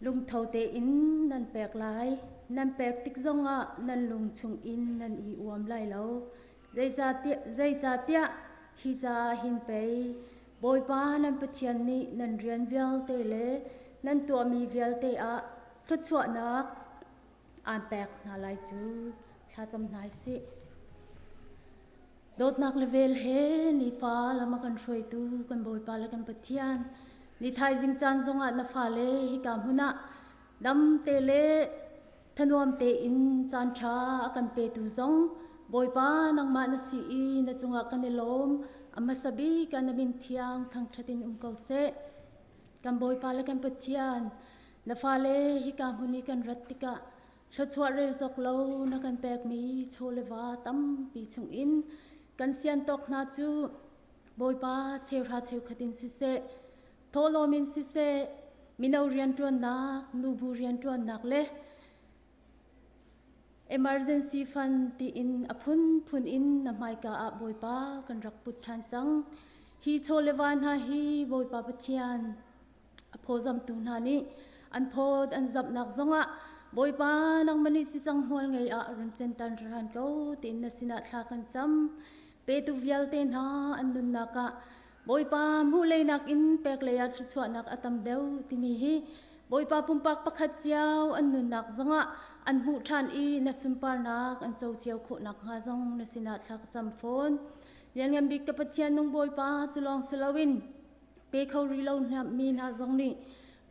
Speaker 6: ลุงเท่าเตอินนันแปลกหลายนันแปลกติกซงอ่ะนันลุงชุงอินนันอีอวมไล่แล้วใจจ่าเตียฮิจาหินไปบอยป้านันปะเทียนนี่นันเรียนเวลเตเลนันตัวมีเวลเตอะทุดชั่วนักอ่านแปลกนาลายจูข้าจำนายสิโดดนักเลเวลเฮนี่ฟ้าแล้วมากันช่วยตูกันบอยป้าแล้วกันปะเทียนนี่ไทยจิงจันทรงอ่ะนาฟ้าเลฮิกามหุนะดำเตเลทนวมเตอินจันชากันเปตูซงบอยป้านังมานาซีอีนาจงอ่ะกันเนลมอามาสบีกันนบินเทียงทางชตินเกาเซกันบอยป้าแล้วกันปะเทียนนาฟ้าเลฮิกามหุนีกันรัตติกะชดชวดเรลจกโลนักันแปกมีโชเลวาตั้มปีชงอินกันเซียนตกนาจูบอยป้าเชวราเชวขดินสิเซโทโลมินสิเซมินาเรียนจวนนักนูบูเรียนจวนนักเล emergency fund ตีอินอพุนอินนำไมกาบอยป้ากันรักปุถันจังฮีโชเลวานฮาฮีบอยป้าปะเทียนอโพจำตุนานีอันโพดอันจับนักซงะบอยป้านังมันนี่จิจังหัวไงรันเซนตันรันเขาตีนนสินาทากันจำเปตุวิลเตนฮาอันนุนนักะบอยป้ามูเลยนักอินเปกเลยชุดสวนักอัตมเดวติมีฮีบอยป้าปุ่มปักปักขัดเจ้าอันนุนนักซงะอันหูทานอีนสุนปานักอันเจ้าเจียวโคนักฮาซงนสินาทาจำโฟนเรียนกันบิกกับปะเทียนนงบอยป้าจุลองสลาวินเปเขารีโลนับมีนาซงนี่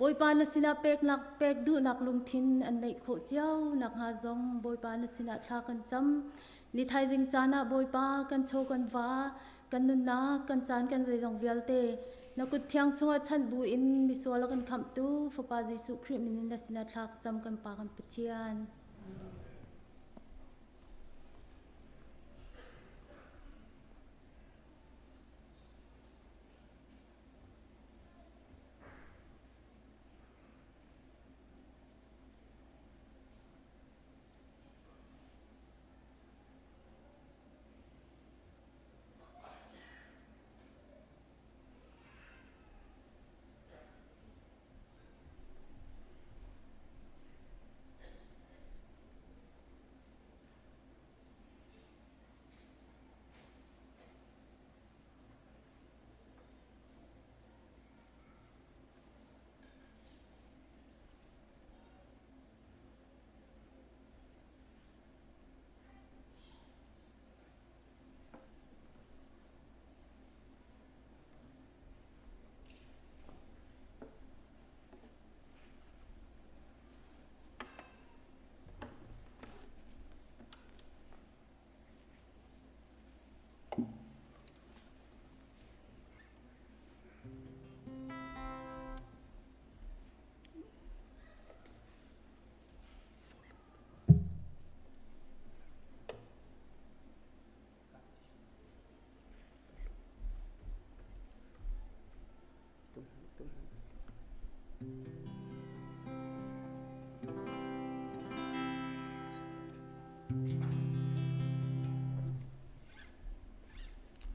Speaker 6: บอยปานสินาเป็กนักเป็กดูนักลุงทินอันในโคเจ้านักหาจงบอยปานสินาทากันจำนิทายจิงจานะบอยปากันโชกันฟ้ากันนุนนากันจานกันใจจงเวลเตนักกุดเทียงชงชันบูอินมิสวาลกันคำตูฟปาจิสุคริมินินสินาทากจำกันปากันปะเทียน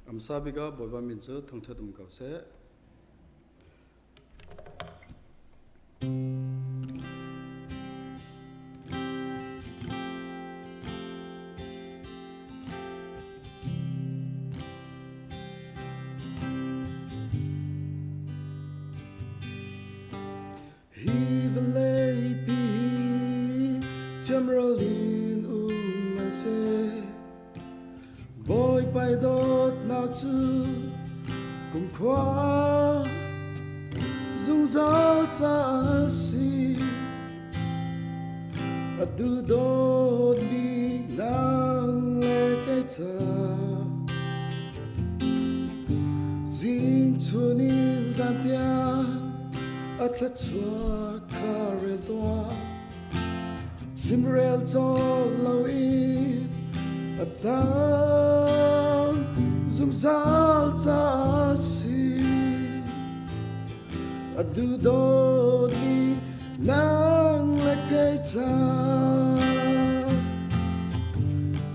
Speaker 7: Amsabiga boiba minzo thongthadum kause Jamralin umase boy pai dot now chu kum khwa dung za ta si adu dot ni nang le kai ta zin chunin zan tia atla chwa karel toa Simrel tol lo it Atam zum zal ta si Adu do ni nang la kai ta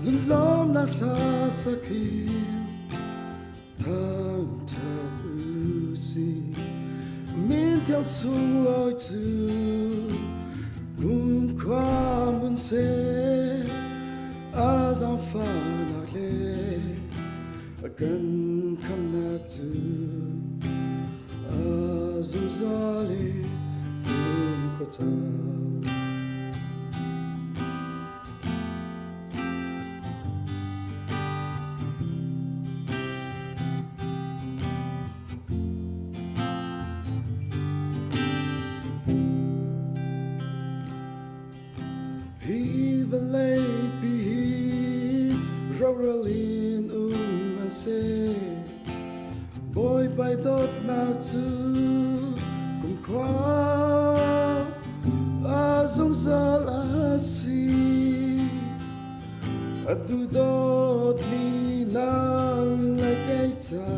Speaker 7: Lulom na la sakim Tang ta si Min theo sung lối từ cùng qua muôn xe a giang pha nạc lệ gần khăm nạc từ a dung gia lệ cùng qua ta boy by dot now too cùng qua azong zala si adu dot ni nang la kaita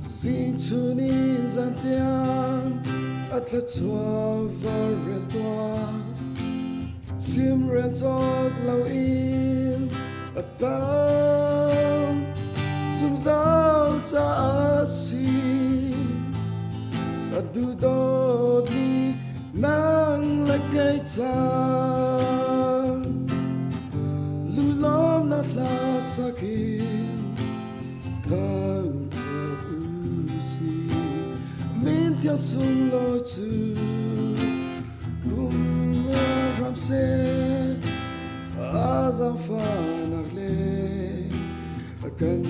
Speaker 7: sin tunin zantian atla chwa varel toa sim rel tot lau in atang sung zao ta si adu do ni nang la kai ta lu lom na la sakin kang ta si min tia sung lo tu rum ram se as a fan kan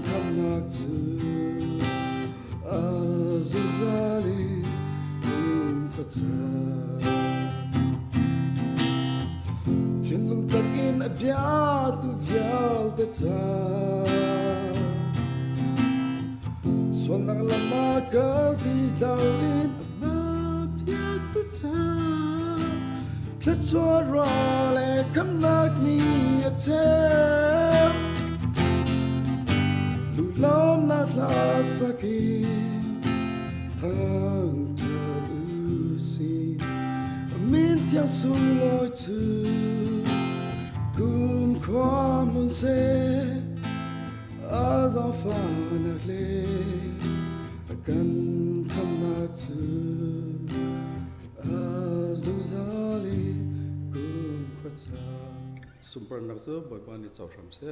Speaker 7: kam nak tu azali pata tin lung takin abya tu vyal de ta swan nang lama kal ti dawin ma pya tu ta ta chwa ra le kam nak ni ate lom na la sakin thang ta si min tia sung loi tu kum kwa mun se as a fan le kan kam na tu azuzali kum kwata super nak zo boy ban ni chau ram se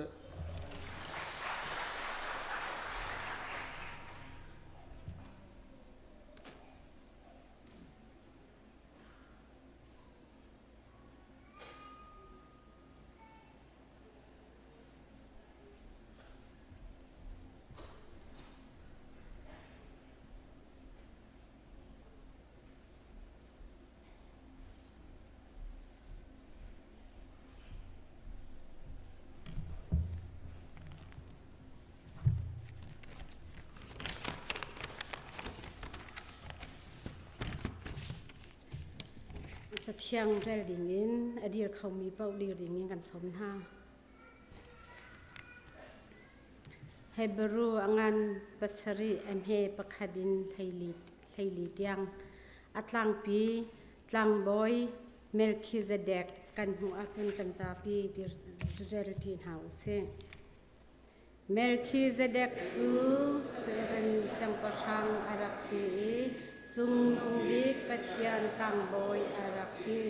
Speaker 8: จะเที่ยงเรลดิ่งอินอดีตเขามีเป้าดีดิ่งอินกันสมท่าเฮบรูอังันปัสรีเอ็มเฮปคดินไทลีเตียงอัตลังปีตลังบอยเมลคิเซเดกกันหัวอาจารย์กันซาปีดิเรลทีนเฮาเซเมลคิเซเดกจูเซเรนสังปชังอารักซีจุงนงบิกปัทยานตังบอยอารักซี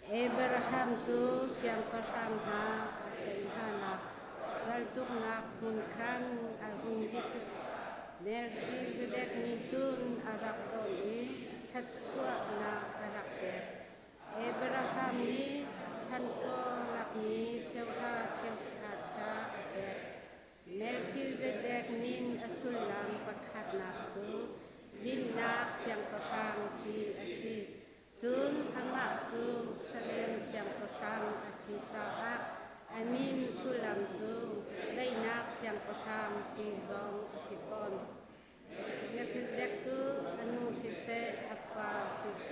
Speaker 8: เอบราฮัมจูเสียงประชังฮาเป็นฮานักรัลตุกนักมุนคันอาหุนดิกเมลคีเซเดกนิจุนอารักโดนีทัดสวะนักอารักเดเอบราฮัมนี้ทันโซลักนี้เชียวฮาเชียวขาดาเดเมลคีเซเดกนินอสุลังประคัดนักจูดินนักเสียงประชังปีอาศิจุนอังละจูเสลมเสียงประชังอาศิเจ้าอักอามินสุลัมจูได้นักเสียงประชังปีจองอาศิฟอนเมติเด็กจูอนุสิเซอัปปาสิเซ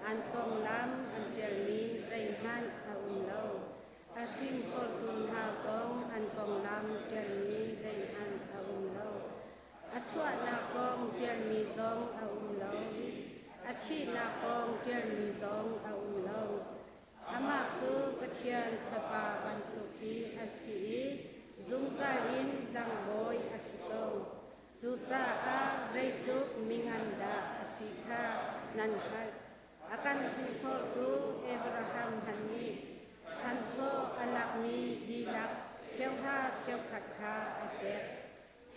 Speaker 8: อันกองลำอันเจลมีได้หันอาอุมโลอาชิมโฟตุนฮาซองอันกองลำเจลมีได้หันอาอุมโลอาชวนากองเจียนมีซองอาอุมลงอาชีนากองเจียนมีซองอาอุมลงอามาจูกระเทียนทปาบันตุปีอาศีซุงซาอินดังบอยอาศิโตอ จูจ้าอาใจตุกมิงันดาสิกานันฮัลอาการชินโซตูเอบราฮัมฮันนีขันโซอัลักมีดีลักเชียวท่าเชียวขัดคาไอเด็ก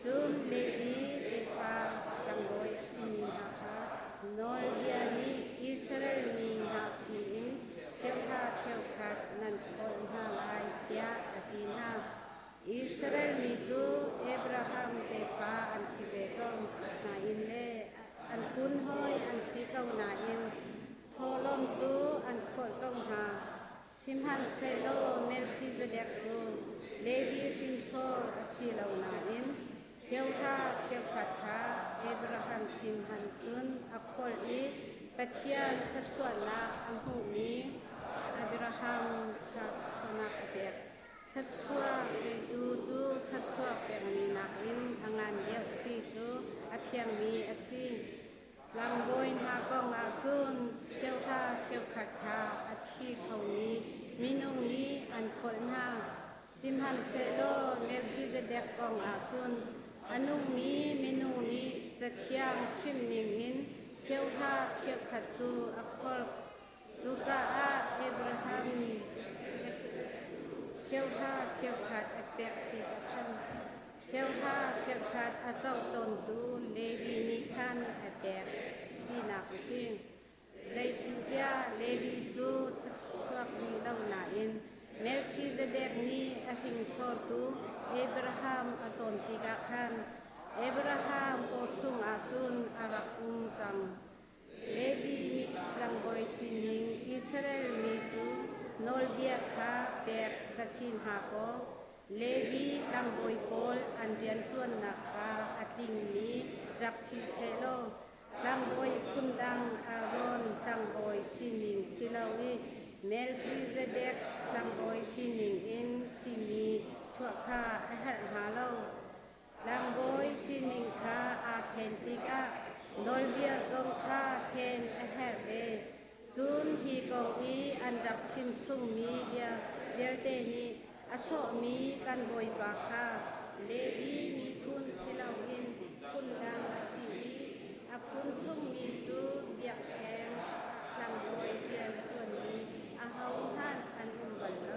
Speaker 8: จูนเลวีเอฟาจังโดยสิมีฮาคานอลเดียนีอิสราเอลมีฮาสินเชียวท่าเชียวขัดนันคนฮาลายเตียอาตินาอิสราเอลมีจูเอบราฮัมเตฟาอันสิเบกงนาอินเลอันคุณห้อยอันสิเกานาอินโทลมจูอันโคดกงหาซิมฮันเซโลเมลคิซเดกจูเลวีชินโซอสิลาวนาอินเชียวท่าเชียวขัดคาเอบราฮัมซิมฮันจุนอักโคลอีปะเทียนทัศวนลาอัมหูมีอับราฮัมทัศชนักเบกทัศวะเปดูจูทัศวะเปงมีนักอินอังานเดียวตีจูอเพียงมีอสิลำบอยมากองอาจุนเชียวท่าเชียวขัดคาอาชีเขานี้มินุนี้อันคนห้าซิมฮันเซโลเมลคิเซเดกกองอาจุนอันนุ่งนี้เมนูนี้จะเที่ยงชิมนิงอินเชียวท่าเชียวขัดจูอัคอลจูจ้าอาเอบราฮัมเชียวท่าเชียวขัดเอเปกติคันเชียวท่าเชียวขัดอาเจ้าตนตูเลวีนิคันเอเปกดีนักซิงใจทุกยาเลวีจูชวกดีลงนาอินเมลคิเซเดกนี้อาชิงโซตูเอบราฮัมอตนติกาคันเอบราฮัมโอซุงอาจุนอารักอุงจังเลวีมิลังบอยซินิงอิสราเอลมีจูนอลเบียคาเบกกสินฮาโกเลวีลังบอยโพลอันเดียนตวนนาคาอัติงมีรักซิเซโลลังบอยพุนดังอารอนลังบอยซินิงซิลาวีเมลคิเซเดกลังบอยซินิงอินซิมีชั่วคาอาหารฮาโลลังบอยซินิงคาอาเทนติกานอลเบียซงคาเทนอาหารเบจูนฮีกองอีอันดับชินซุงมีเบียเดลเตนีอโศมีกันบอยบาคาเลวีมีคุณสิลาวินคุณดังสีอาคุณซุงมีจูเบียกแทงลังบอยเดียนตัวนี้อาเฮาฮันอันอุมบัลโล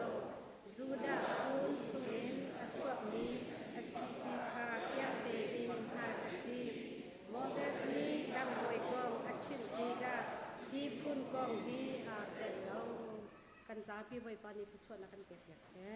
Speaker 8: จูดาคุณซุงอินอสวกมีอสิติคาเทียงเตอินฮาซีโมเดสนีลังบอยกองอชินตีกาที่พุ่นกองที่อาเต็นเรากันจ้าพี่ใบปานีผู้ชวนนักกันเก็บอยากแช่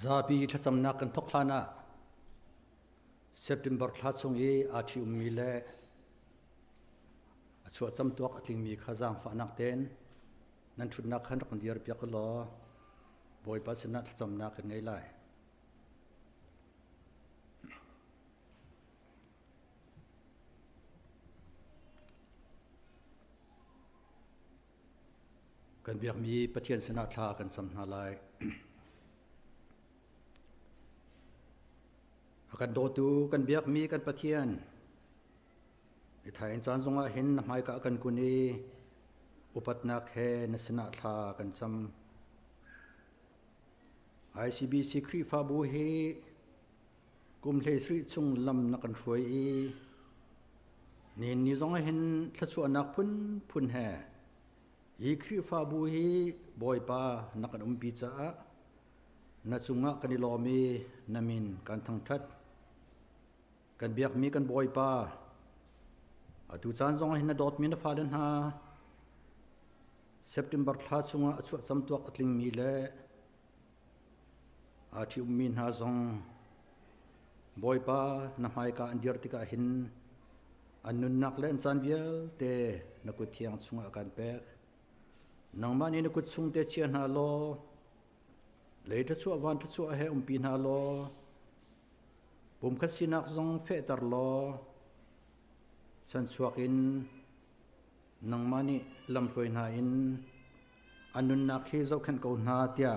Speaker 9: Zabi thachamna kan thoklana September thachung e athi ummile achu cham tuak atling mi khazang fa nak ten nan thutna khan kan dir piak lo boy pasna thachamna kan ngai lai kan biak mi pathian sena thla kan samna lai kan do tu kan biak mi kan pathian ni thain chan zonga hin mai ka kan kuni upatnak he nasna tha kan sam ICBC kri fa bu hi kum hle sri chung lam na kan hroi i ni zonga hin thachu anak phun he i kri fa bu hi boy pa na kan pi cha na chunga kan lo mi namin kan thang that kan biak mi kan boy pa atu chan zong hin dot min fa den ha September thla chunga achu cham tuak atling mi le athi min ha zong boy pa na mai ka andir tika hin annun nak len chan vial te na ku thiang chunga kan pek nang mani na ku chung te chian ha lo le tha chu awan tha chu a he pin ha lo pum khasinak zong fe tar lo san chuakin nang mani lam hloi na in anun nak hi zo khan ko na tia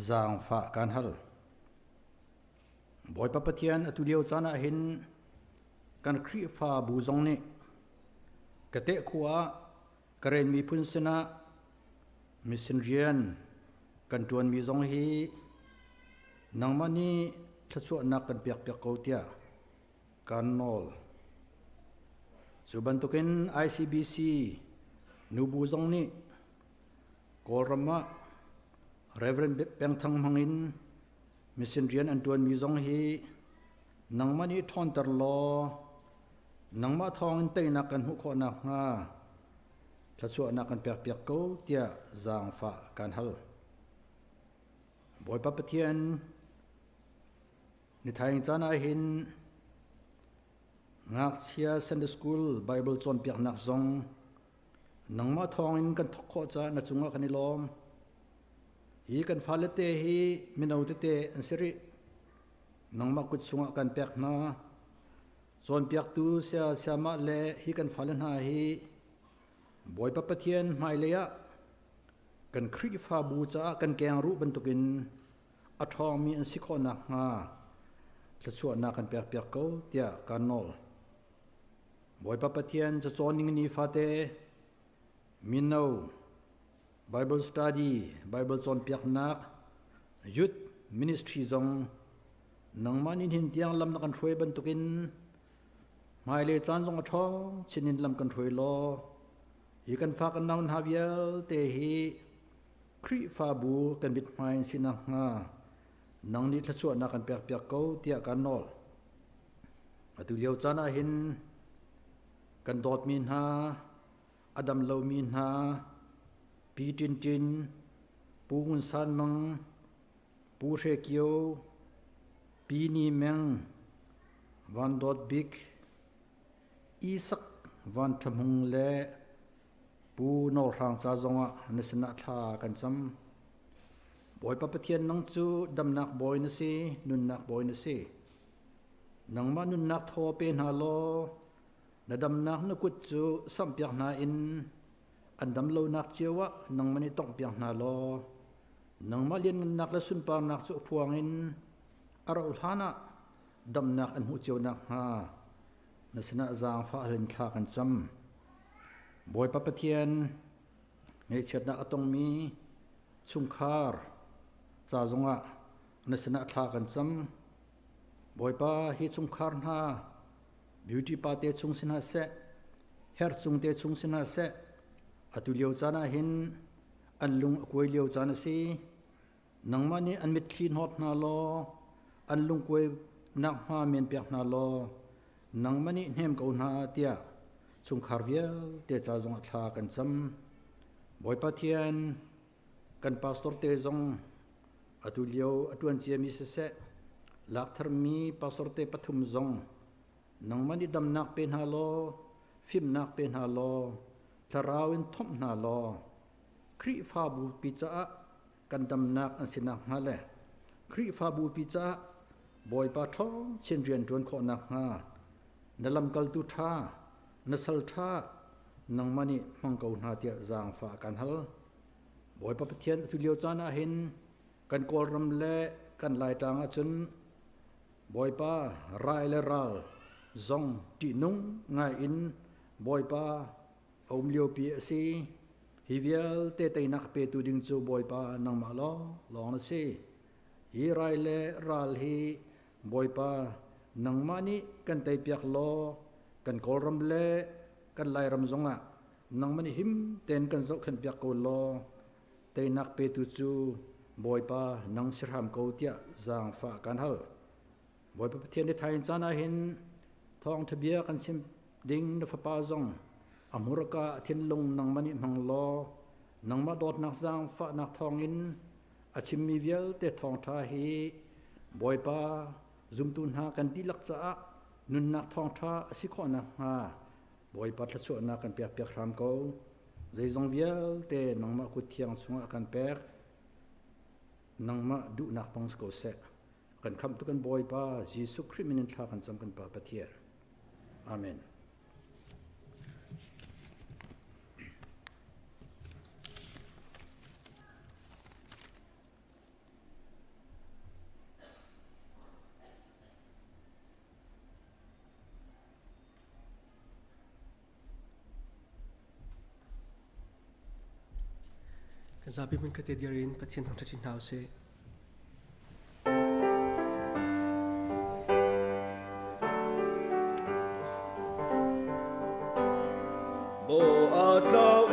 Speaker 9: zang fa kan hal boy pa pathian atulio chana hin kan khri fa bu zong ni kate khuwa karen mi phun sena mission rian kan tuan mi zong hi nang mani thachu nak kan piak ko tia kan nol suban tukin ICBC nubu zong ni kolrama Reverend Pengthang mangin mission rian an tuan mi zong hi nang mani thon tar lo nang ma thong in te na kan hu kho na nga thachu nak kan piak ko tia zang fa kan hal boy pa pathian ni thaing chana hin ngak chia Sunday school Bible chon piak nak zong nangma thong in kan thokho cha na chunga kan ilom hi kan falete hi minauti te ansiri nangma kut chunga kan pek na chon piak tu sia ma le hi kan falen ha hi boy pa pathian mai leya kan khri fa bu cha kan keng ru bantukin athong mi an sikho na nga thachu na kan piak ko tia kan nol boy pa pathian cha choning ni fa te minno Bible study Bible chon piak nak youth ministry zong nang manin hin tiang lam na kan throi bantukin mai le chan zong athong chinin lam kan throi lo hi kan fa kan naun havial te hi khri fa bu kan bit mai sina nga nang ni thachu na kan piak ko tia kan nol atu leo chana hin kan dot min ha adam lo min ha pi tin pu ngun san mang pu re kyo pi ni meng van dot big isak van thamung le pu no rang cha zonga nisna tha kan sam boy pa pathian nang chu dam nak boy na si nun nak boy na si nang ma nun nak tho pe na lo na dam nak na kut chu sam piak na in an dam lo nak chewa nang mani tong piak na lo nang ma lien nak la sun pa nak chu phuang in arol hana dam nak an hu chew nak ha na sina zang fa len thla kan cham boy pa pathian ngei chet na atong mi chung khar cha zonga na sina thla kan cham boy pa hi chung khar na beauty pa te chung sina se her chung te chung sina se atu leo chana hin an lung koi leo chana si nang mani an mit thin hop na lo an lung koi nak ha men pek na lo nang mani nem ko na tia chung khar vial te cha zong thla kan cham boy pa thian kan pastor te zong atu leo atuan chia mi se lak thar mi pastor te pathum zong nang mani dam nak pen ha lo phim nak pen ha lo tharawin thom na lo kri fa bu pi cha kan dam nak an sinak ha le kri fa bu pi cha boy pa thong chen rian ton kho nak ha nalam kal tu tha nasal tha nang mani mang ko na tia zang fa kan hal boy pa pathian tu leo chana hin kan kol ram le kan lai tang a chun boy pa rai le ral zong ti nung ngai in boy pa om leo pi si hivial te te nak pe tu ding chu boy pa nang ma lo long na si hi rai le ral hi boy pa nang mani kan tai piak lo kan kol ram le kan lai ram zonga nang mani him ten kan zo khan piak ko lo te nak pe tu chu boy pa nang sirham ko tia zang fa kan hal boy pa pathian ni thain chana hin thong thabia kan sim ding na fa pa zong amuraka thin lung nang mani mang lo nang ma dot nak zang fa nak thong in achim mi vial te thong tha hi boy pa zum tun ha kan tilak cha nun nak thong tha asi kho na ha boy pa thla chu na kan piak piak ram ko zai zong vial te nang ma ku thiang chunga kan pek nang ma du nak pang sko se kan kham tu kan boy pa jesu krimin thla kan cham kan pa pathian amen
Speaker 10: kan zabi mun kate diarin pathian thang thachin hau se
Speaker 7: bo atau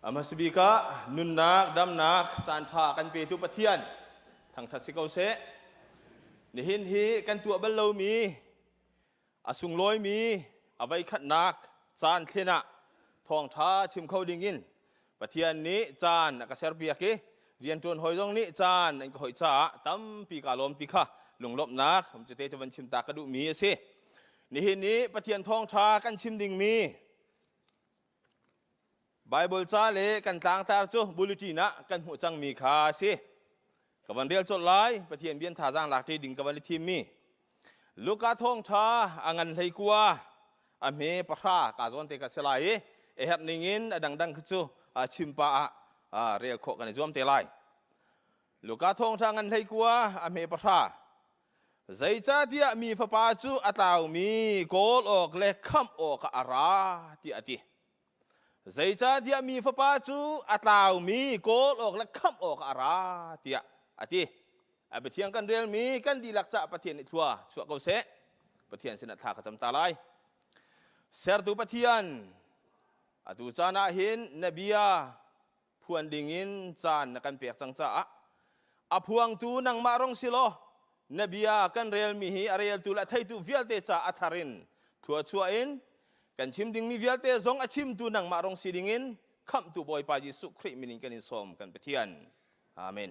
Speaker 3: อามาสบีกะนุนนักดำนักจานทากันเปตุปะเทียนทางทัศกเอาเสในหินฮีกันตัวบัลโลมีอาสุงลอยมีเอาไว้ขัดนักจานเทนะทองท้าชิมเข้าดิ่งินปะเทียนนี้จานนักเสรเปียกเรียนจวนหอยตรงนี้จานอันก็หอยจ้าตั้มปีกาลมปีค่ะลงลบนักผมจะเตะจะวันชิมตากระดูมีสิในหินนี้ปะเทียนทองท้ากันชิมดิ่งมีไบเบิลจ้าเล่กันต่างตาจูบุลิตีนะกันหัวจังมีค่าสิกับวันเรียลจดไลปะเทียนเบียนท่าจางหลักที่ดิ่งกับวันทีมมีลูกาทองท้าอังันไทกัวอเมปะท่ากาจวนเตกัสลายหัดนิงินดังๆคือชิมปะเรียลโคกันในจวมเตลัยลูกาทองท้าอันไทกัวอเมปะท่าใจจ้าที่มีฟ้าป่าจูอัตาวมีโกลออกเล็กข้ามออกอาราที่อติใจจ้าที่มีฟ้าป่าจูอัตาวมีโกลออกเล็กข้ามออกอาราที่อติปะเทียนกันเรียลมีกันดีหลักจะปะเทียนอีกทัวชัวเกาเสปะเทียนสินัทธาขจำตาไลเสรตุปะเทียนตูจานาหินนบียาพวนดิ่งินจานนักันเปียกจังจ้าอพวงตูนังมารองสิโลนบียากันเรียลมีฮีอาเรียลตูละไทตูวิลเตจ้าอัฐารินทัวชัวอินกันชิมดิ่งมีวิลเตซองอชิมตูนังมารองสิดิ่งินคำตูบอยปาจิสุคริมินิกันอินสมกันปะเทียนอาเมน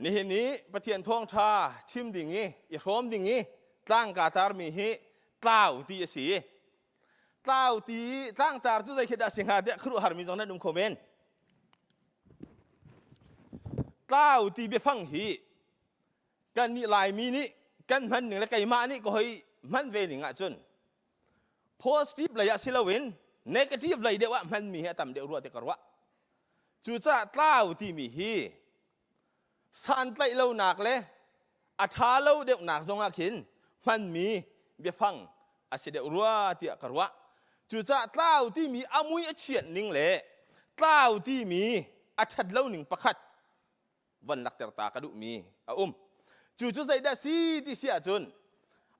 Speaker 3: นี่เห็นนี้ปะเทียนทองชาชิมดิ่งนี้อย่าพร้อมดิ่งนี้ตั้งกาตาร์มีฮีกล่าวตีสีกล่าวตีตั้งตาร์จุดใจคิดได้สิ่งหาเดียครูฮาร์มิจงนั้นดุมคอมเมนกล่าวตีเบฟังฮีกันนี่ลายมีนี่กันมันหนึ่งและไก่มานี่ก็ให้มันเวนิงอ่ะจนโพสติฟเลยอะสิลาวินเนกาทีฟเลยเดียวว่ามันมีเหตุต่ำเดียวรัวแต่กระวะจู่จ้ากล่าวตีมีฮีสันไตเล่าหนักเลยอัฐาเล่าเด็กหนักทรงอาขินมันมีเบียฟังอาศัยเด็กรัวเตียกรัวจู่จ้าเล่าที่มีอามุยเฉียนนิ่งเลยเล่าที่มีอัฐเล่าหนึ่งประคัดวันหลักเตอร์ตากระดูมีจู่ใจได้สีที่เสียจน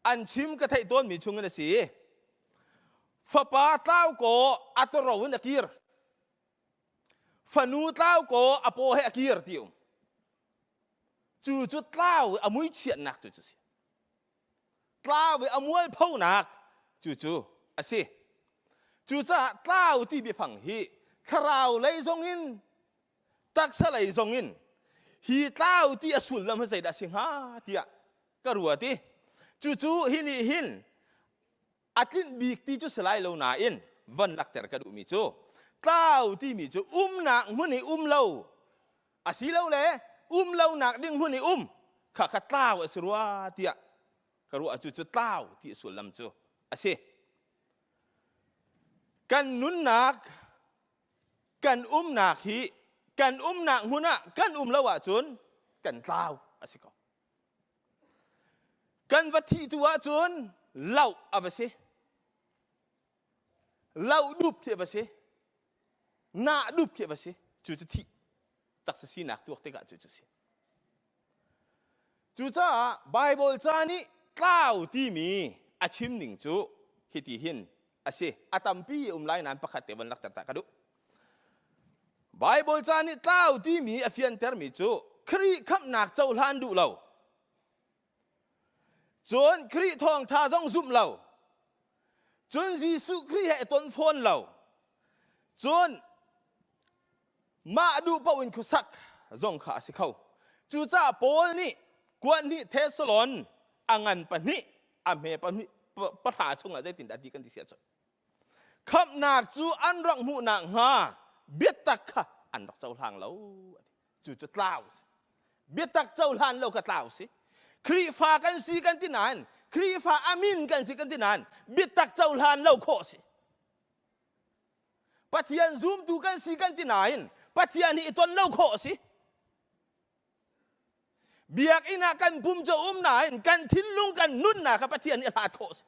Speaker 3: อันชิมกระไทต้นมีชุงเงินสีฟ้าป่าเล่าโกอัตโรวินอากีร์ฟนูเล่าโกอโปเฮอากีร์ติวจู่เล่าอามุยเฉียนหนักจู่เสียเล่าไปอามุยเผาหนักจู่อาศัยจู่จ้าเล่าที่เบียฟังฮีทราวเลยทรงอินตักสลายทรงอินฮีเล่าที่อสุลลำให้ใส่ดาสิงหาที่กรัวที่จู่ฮินี่หินอัดลินบีกที่จู่สลายเลวนาอินวันหลักแต่กระดูมีจู่เล่าที่มีจู่หนักมันนี่เลวอาศัยเลวเลยเลวหนักดิ้งมันนี่ข้าเล่าอสุรวาที่กรัวจู่เล่าที่อสุลลำจู่อาศัยกันนุนหนักกันหนักฮีกันหนักหัวหน้ากันละวะจนกันเล่าอาศัยก็กันวัตถิตัวจนเล่าอาศัยเล่าดุบเขียบอาศัยหน้าดุบเขียบอาศัยจู่ที่ตักสีหนักตัวเตกะจู่สิจู่จ้าไบเบิลจ้านี่เล่าที่มีอาชิมหนึ่งจู่ฮิติหินอาศัยอาตัมปีไลน์นั้นประคัตเตวันลักตะกระดูไบเบิลจานี่เล่าที่มีอฟิยันเทอร์มิจูครีคำหนักเจ้าล้านดูเราจนครีทองท่าจ้องซุ่มเราจนจีสุครีเหตุต้นฟอนเราจนมาดูปวินคุสักจ้องขาสิเขาจู่จ้าโปลนี่กวนนี่เทสลอนอังันปนิอเมปนิประหารชงอะไรติดดัดดีกันที่เสียจดคำหนักจู่อันรังหูหนักฮาเบียตักค่ะอันดอกเจ้าทางเราจู่จะเล่าสิเบียตักเจ้าทางเราก็เล่าสิครีฟ้ากันสีกันที่นั่นครีฟ้าอามินกันสีกันที่นั่นเบียตักเจ้าทางเราโคสิปะเทียนซูมดูกันสีกันที่นั่นปะเทียนนี่ต้นเราโคสิเบียกอินากันปุ่มจะนายกันทิ้งลุงกันนุ่นนะครับปะเทียนนี่ลาดโคสิ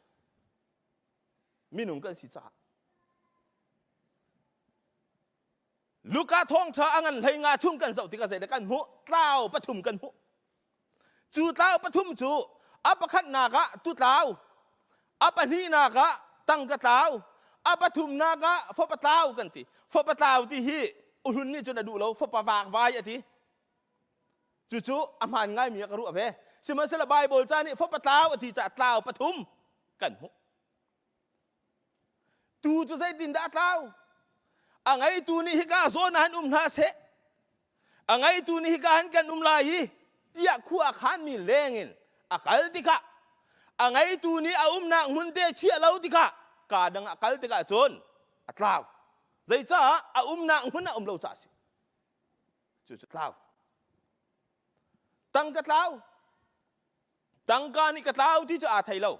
Speaker 3: มีหนุ่มกันสีจ้าลูกาทองชาอังันให้งาชุ่มกันเสาติกาเสดกันหัวเต้าปฐุมกันหัวจู่เต้าปฐุมจู่อัปขัดนากะตุเต้าอัปนีนากะตั้งกะเต้า อาปทุมนากะฟปะตาวกันติฟปะตาวที่ฮีอุลุนนี่จนดูเราฟปะฝากไว้อะทีจู่ๆอามันง่ายมีกระรู้อะเพ่สมัยสละไบเบิลจานี่ฟปะตาวอะทีจะตาวปทุมกันหุตูจะใส่ดินดาตาวอังไงตูนี่ฮิกาโซนันนาเสอังไงตูนี่ฮิกาหันกันลายที่อยากคู่อาคารมีเลงินอากาศติกะอังไงตูนี่นามุนเตเชียเราติกะกาดังอากาศติกะจนอัตลาวใจจ้านามุนเราจ้าสิจุดลาวตั้งกัตลาวตั้งการนี่กัตลาวที่จะอาไทยเรา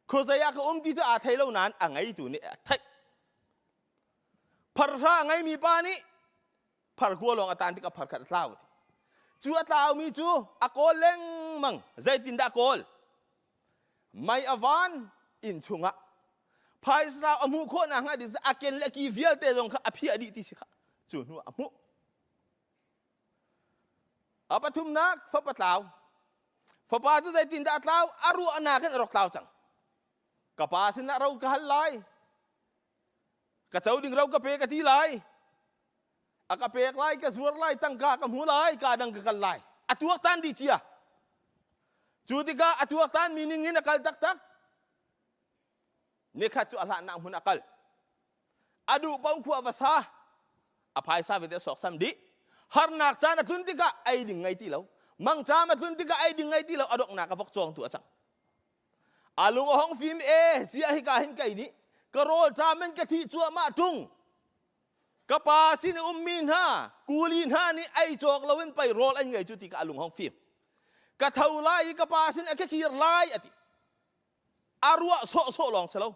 Speaker 3: โคสยาเขาที่จะอาไทยเรานั้นอังไงตูนี่ไทยพาราไงมีปานี่พากัวลงอาตานที่กับพากัตลาวจูอัตลาวมีจูอากอลเล่งมังใจตินดากอลไม่อวานอินชุงะพายสลาวอมุโคนังอดิสอาเกนเลกีเวียลเตจงค่ะอภิอดีติสิค่ะจูนัวอมุอาปทุมนักฟปะลาวฟปาจูใจตินดาตลาวอารุอนากันรกลาวจังกับปาสินะเรากหันไลกระเจ้าดึงเรากระเปกะที่ไลอากระเปกไลกระสวดไลตั้งกากระหูไลกาดังกันไลอตัวตันดีเชียจูติกาอตัวตันมีนิ่งนักตักตักนี่ข้าจูอัลลาหนังหุนอักลอดูปองขวาวสาอภัยซาเวเตสอกซัมดีฮาร์นักจานะตุนติกาไอดิ่งไงที่เรามังจามาตุนติกาไอดิ่งไงที่เราอดอกนักฟกจองตัวจังอาลุงห้องฟิล์มเสียให้กาเห็นไก่นี้กระโรจามันกะทิจัวมาจุงกะปาสินมินฮากูลินฮานี่ไอจอกเราเว้นไปโรลอันไงจุติกาลุงห้องฟิล์มกะเท่าไรกะปาสินแค่คีร์ไลอติอารัวโซลองเสลา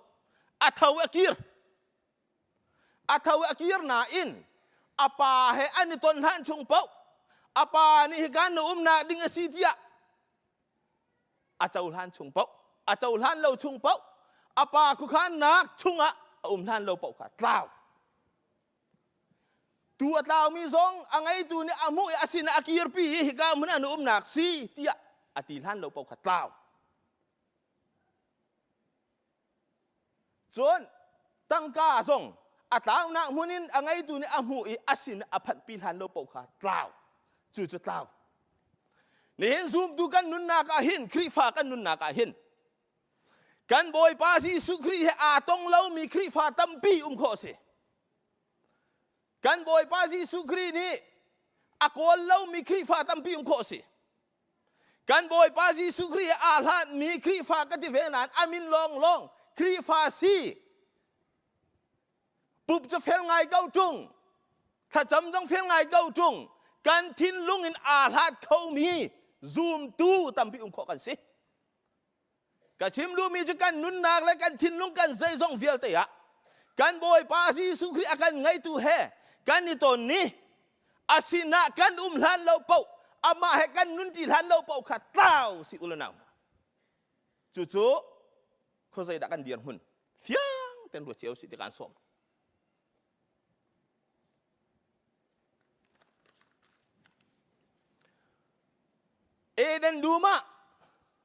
Speaker 3: อาเท่าคีร์นาอินอาปาเฮอันนี้ต้นหันชงเป้าอาปานี่การนุนาดิ่งสีเทียอาเจ้าหันชงเป้าอาเจ้าหันเราชงเป้าอาปาคุขันนักชุงอ่ะหันเราเป้าขาดลาวตัวลาวมีสองอังไงตัวนี้อามุยอาศินอากีร์ปีฮิกามันนุนักสีเทียอาติหันเราเป้าขาดลาวจนตั้งกาส่งอัตลาวนักมุนินอังไงตัวนี้อามุยอาศินอาพันปีหันเราเป้าขาดลาวจุดลาวนี่เห็นซูมดูกันนุนนักอาหินครีฟ้ากันนุนนักอาหินกันบอยปาซีสุครีอาตงเรามีครีฟ้าตั้มปีโคเสกันบอยปาซีสุครีนี่อากอลเรามีครีฟ้าตั้มปีโคเสกันบอยปาซีสุครีอาลานมีครีฟ้ากันที่เวนันอามินลองครีฟ้าซีปุ๊บจะเฟลไงเก้าจุงถ้าจำต้องเฟลไงเก้าจุงกันทิ้นลุงอินอาลาดเขามีซูมตู้ตั้มปีโคกันสิกะชิมดูมีจุกันนุนนักและกันทิ้นลุงกันใจส่งเฟียลเตะกันบอยปาซีสุครีอากันไงตู้เฮกันนี่ตอนนี้อาศินะกันลันเราเป่าอามาให้กันนุนที่ลันเราเป่าขัดเต้าสิอุลนาวจู่ๆเขาใจดักกันเดียนหุ่นเฟียงเต็มหัวเชียวสิที่การส่งเอเดนดูมา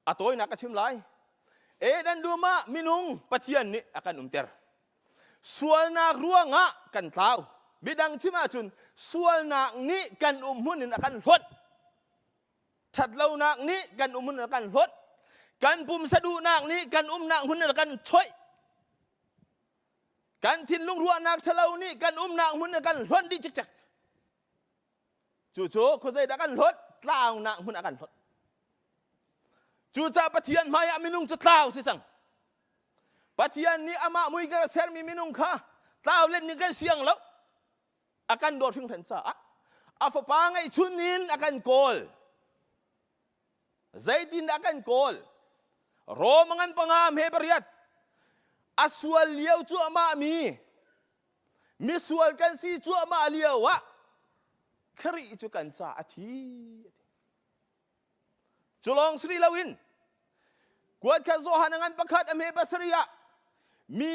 Speaker 3: อะตัวนักกระชิมไลเอเดนดูมามินุงปะเทียนนี่อากันเตอร์ส่วนนักรัวงะกันเท้าบิดังชิมาจุนส่วนนักนี้กันหุ่นนี่อากันหดชัดเล่านักนี้กันหุ่นอากันหดกันปุ่มสะดุนักนี้กันนักหุ่นอากันช่วยกันทิ้นลุงรัวนักเฉลานี่กันนักหุ่นอากันหดดิจักจู่ๆเขาใจดักกันหดเล่านักหุ่นอากันหดจู่ๆปะเทียนมายามินุงจะเล่าสิสังปะเทียนนี้อามามุยกระเซร์มีมินุงค่ะเล่าเล่นนี่กันเสียงแล้วอาการโดดถึงทันซาอาฟปางไอชุนนินอาการโกลใจดินอาการโกลโรมังปังามเฮบริยัตอาสวลเลี้ยวจั่วมามีสวลกันซีจั่วมาเลี้ยววะครีจุกันซาอาทิจุลองสรีลาวินกวดข้าโซฮานังปักขัดอเมบัสริยะมี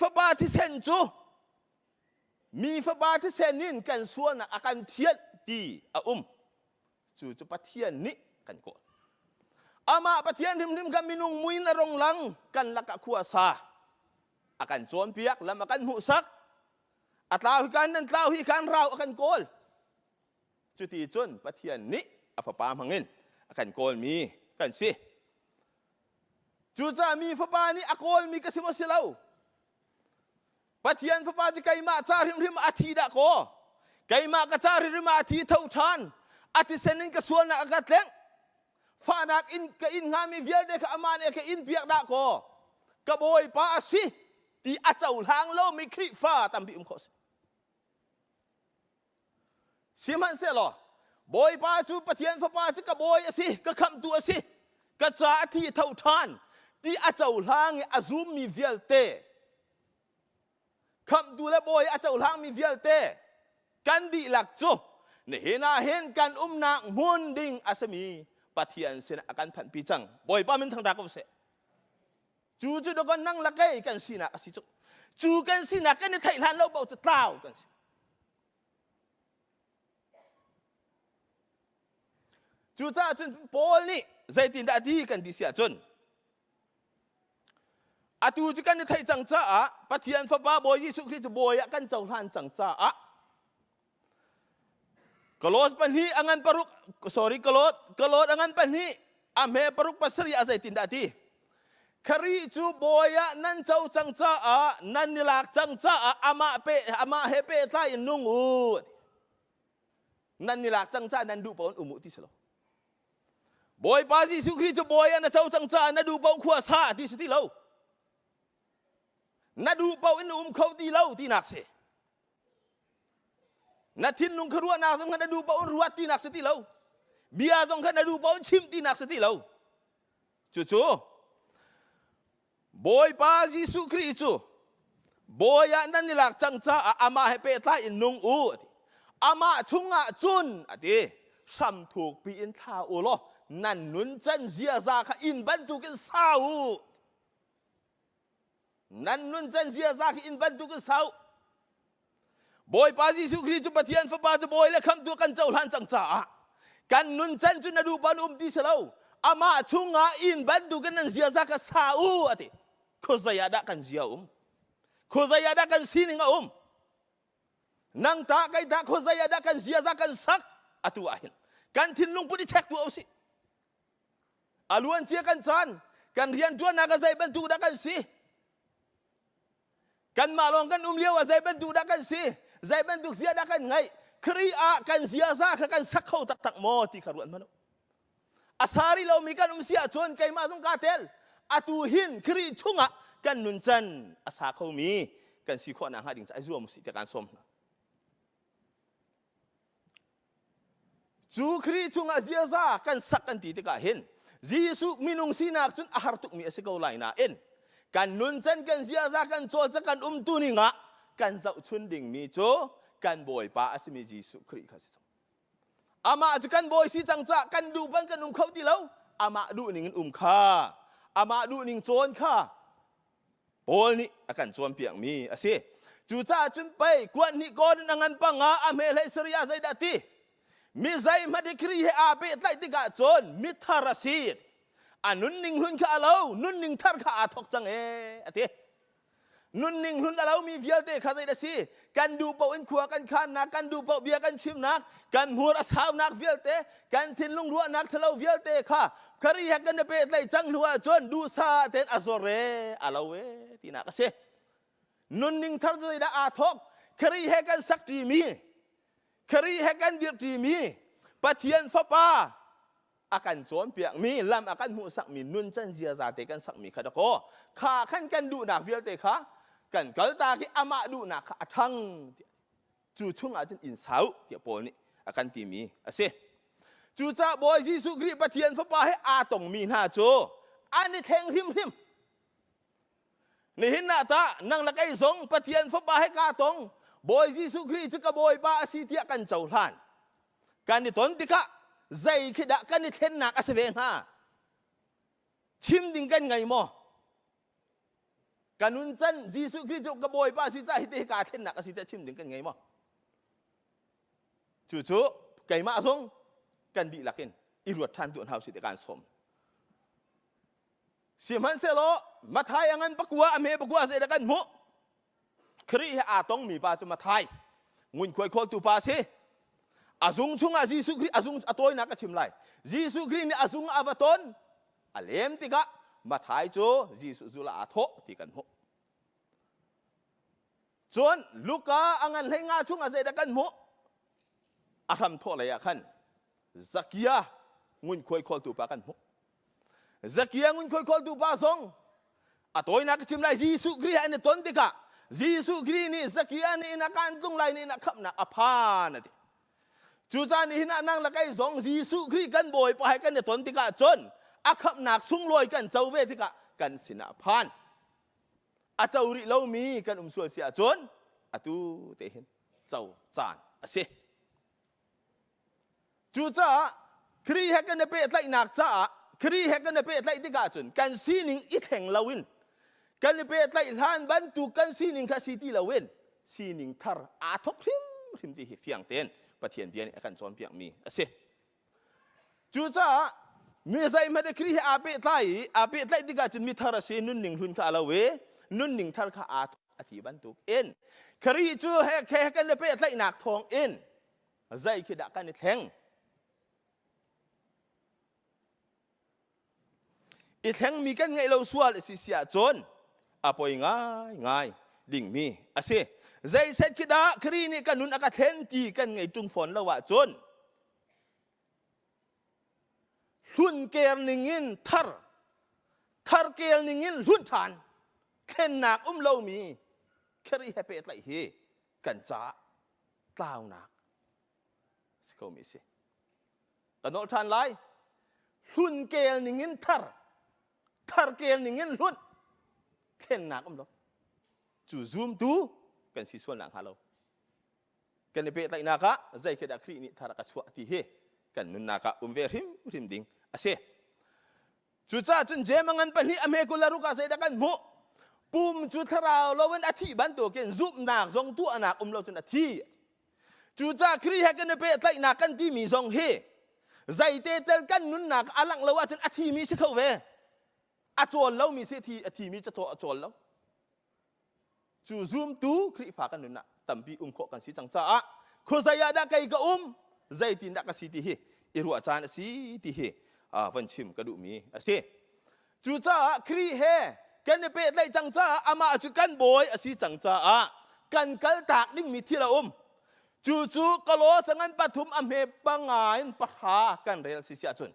Speaker 3: ฟบาที่เซนจูมีฟบาที่เซนินกันส่วนอาการเทียนดีจู่จะปะเทียนนี้กันก่อนอามาปะเทียนทิมกันมินุงมุยนรงลังกันลักขวาซา
Speaker 11: akan John piak lam akan musak atau ikan nan tahu ikan rau akan kol cuti John patian ni apa paham hangin akan kol mi kan si juta mi apa ni akol mi kasih masilau patian apa je kai mak cari rim ati dak ko kai mak ka cari rim ati tau tan ati senin ka suan nak akat leng fanak in ka in ngami vial de ka aman ka in piak dak ko ka boy pa si ti acau hang lo mi kri fa tambi khos siman se lo boy pa chu pathian fa pa chu ka boy asi ka kham tu asi ka cha thi thau than ti acau hang azum mi vial te kham tu le boy acau hang mi vial te kan di lak chu ne hena hen kan nak mun ding asami pathian sen akan phan pi chang boy pa min thang da ko seจูดกันนั่งละเกยกันสินะสิจูกันสินะกันในไทยลานเราบอกจะเต้ากันสิจูจ้าจนโพลนี่ใจตินดาดีกันดิเสียจนอาตูจูกันในไทยจังจ้าปะเทียนฟ้าบอยยิสุคริสต์บอยกันเจ้าลานจังจ้ากลอดปันนี้อังันปรุกกลอดอังันปันนี้อเมปรุกปัสริอาใจตินดาดีครีจูบอยนั่นเจ้าจังจ้านั่นนิลักจังจ้าอามาเฮเปไทยนุ่งอูนั่นนิลักจังจ้านั่นดูปอนอุมุติสโลบอยปาจิสุคริจูบอยนั่นเจ้าจังจ้านั่นดูปอนขวาซาที่สติเรานั่นดูปอนอุมเขาที่เราที่นักเสนั่นทิ้งนุ่งขรัวนักสงฆ์นั่นดูปอนรัวที่นักสติเราเบียร์สงฆ์นั่นดูปอนชิมที่นักสติเราจู่บอยปาจิสุคริจูบอยนั่นนิลักจังจ้าอามาเฮเปไทยนุ่งอูอามาชุงจุนอดีซ้ำถูกปีอินท่าอุโลนั่นนุนจันเสียซาขอินบันทุกินสาวนั่นนุนจันเสียซาขอินบันทุกินสาวบอยปาจิสุคริจูปะเทียนฟ้าปาจะบอยและคำตัวกันเจ้าหลานจังจ้ากันนุนจันจุนดูปานุมที่เสลาอามาชุงอินบันทุกินนั่นเสียซาขสาวอดีโคซายาดะกันเสียโคซายาดะกันสินิงนังตาไกตาโคซายาดะกันเสียซากันสักอตัวอาหินกันทิ้งลุงปุ่นเช็คตัวเอาสิอาล้วนเชียกันจานกันเรียนตัวนักใจบรรทุกดักกันสิกันมาลองกันเลี้ยวใจบรรทุกดักกันสิใจบรรทุกเสียดักกันไงครีอากันเสียซากันสักเข้าตักโมที่ขรวนมันอาสาริเรามีกันเสียชนไกมาต้องกาเทลอาตูหินครีชุงะกันนุนจันอาสาเขามีกันสีขวานหาดิ่งใจรวมสิแต่การสมจูครีชุงะเสียซากันสักกันตีแต่กาเห็นจีสุมินุงสีนักจนอาหารตุกมีสิเกาไลนาเอ็นกันนุนจันกันเสียซากันโจจะกันตุนิงะกันเจ้าชุนดิ่งมีโจกันบอยป้าอสิมีจีสุครีข้าศึกอามาจะกันบอยสีจังจะกันดูบังกันเขาที่แล้วอามาดูนิ่งข้าอามาดูนิ่งโจนข้าโอ้นี่อาการโจนเปียกมีอาศัยจู่จ้าจุนไปกวนนี่ก่อนนั่งงันปังอาเมลัยสริยาใจดัตตีมิใจมาดิครีเฮอาเปตไลติกาโจนมิทาราศีดอันนุนนิ่งหุ่นข้าเรานุนนิ่งทาร์ข้าอาทกจังอาทินุนนิ่งหุ่นเรามีวิญญาณเตะข้าใจดัตตีกันดูเป่าอินขวากันขันนักกันดูเป่าเบียกันชิมนักกันหัวรัสหาวนักวิญญาณเตะกันทิ้งลุงรัวนักทะเลาวิญญาณเตะข้าครีฮักกันเปตไลจังหัวโจนดูซาเตนอโซเรอาลาเวที่นักเสนุนนิ่งทาร์ใจดัตอาทกครีฮักกันสักทีมีครีให้กันดีทีมีปะเทียนฟ้าป้าอาการโจมเปียกมีลำอาการมุสักมีนุนจันเสียซาเตกันสักมีขดโกข้าขันกันดูหนักเวียเตข้ากันกัลตาที่อามาดูหนักข้าทั้งจู่ช่วงอาจจะอินสาวเดี๋ยวปนนี่อาการทีมีอาเซจู่จ้าบอยยิสุคริปะเทียนฟ้าป้าให้อาตงมีหน้าโจอันนี้แทงริมนี่เห็นหน้าตานั่งละไก่สงปะเทียนฟ้าป้าให้กาตงบอยยิสุคริจะกับบอยป้าสิเทียกันเจ้าหลานกันนี่ตนติกะใจคิดกันนี่เทนนักอาศัยเองฮะชิมดิ่งกันไงมั่วกันนุนจันยิสุคริจะกับบอยป้าสิใจเทียกาเทนนักอาศัยเทียชิมดิ่งกันไงมั่วจู่ๆไก่มาสงกันดีหลักเองอิรวดทันตัวเฮาสิเทียการสม สิมันเสโลมาไทยอันปักกัวอเมปักกัวเสดกันหมครีอาต้องมีปาจุมาไทยงุนคอยคอลตูปาเซอาซุงชุงอาจีสุครีอาซุงอตัวนักชิมไลจีสุครีนี่อาซุงอาวตอนอาเลมติกะมาไทยโจจีสุจุลาอาโทติกันหมจนลูกาอังันเลงาชุงอาเสดกันหมอาทำโทษอะไรขันซักยางุนคอยคอลตูปากันหมซักยางุนคอยคอลตูปาซองอตัวนักชิมไลจีสุครีอันตอนติกะจีสุครีนี่ซักยานี่นักการตุงไลนี่นักขับนักอภานติจูจานี่หินะนั่งละไกสองจีสุครีกันบ่อยไปกันเนี่ยตอนติกะจนอาขับนักสุ่งลอยกันเจ้าเวติกะกันสินะพานอาเจ้าริเรามีกันส่วนเสียจนอาตูเตหินเจ้าจานอาเสจูจ้าครีให้กันเนี่ยเป็นไรนักจ้าครีให้กันเนี่ยเป็นไรติกะจนกันซีนิงอีแข่งลาวินกันเนี่ยเป็นไรทานบรรทุกกันซีนิงข้าซีตีลาวินซีนิงทาร์อาทบริมที่เฟียงเต้นประเทียนเบียนกันจอนเปียงมีอาเสจูจ้าเมื่อใจมาได้ครีให้อาเปตไลติกาจนมีทาราเซนุ่นหนึ่งหุ่นข้าลาเวนุ่นหนึ่งทาร์ข้าอาทิบันตุกเอ็นครีจูให้แค่กันได้เปตไลหนักทองเอ็นใจคิดกันในแทงอีแทงมีกันไงเราสวดสิเสียจนอาปอยง่ายดิ่งมีอาเซใจเสร็จคิดครีนี่กันนุ่นอากาศเทนตีกันไงจุงฝนละวะจนหุ่นเกลนิงินทาร์เกลนิงินหุ่นฐานเข่นหนักเรามีแค่รีให้เป็ดไหลเฮกันจ้าเต้าหนักสกอมิสิกันโนทานไลหุ่นเกลนิงินทาร์เกลนิงินหุ่นเข่นหนักเราจู่ซูมดูกันสิส่วนหลังฮาเรากันในเป็ดไหลนักะใจแค่ดักครีนี่ทาร์กชัวที่เฮกันนุนนักะเวริมดิ่งอาเซจุดจ้าจนเจมังันเป็นที่อเมริกาลูกาเสดกันหมปุ่มจุดทราวเราเป็นอาทิบันตัวเกณฑ์ซุปหนักทรงตัวหนักเราจนอาทิจุดจ้าครีให้กันในเปตไลหนักกันที่มีทรงเฮใจเตเตลกันนุนหนักอลังเราว่าจนอาทิมีสิเขาเวอาจวนเรามีเสียทีอาทิมีจะโตอาจวนเราจู่ซุมตูครีฝากันนุนหนักตั้มปีโคกันสิจังจ้าโคใจยาดาไกกะใจตินดักสิทีเฮอิรัวจานสิทีเฮวันชิมกระดูมีอาเซจูจ้าครีเฮกันเนี่ยเป็นไรจังจ้าอามาจุกันบอยอาศิจังจ้ากันกัลตากนิ่งมีที่ละจู่กะโลสังันปฐุมอเมปังงานปะหากันเรียลสิเสียจน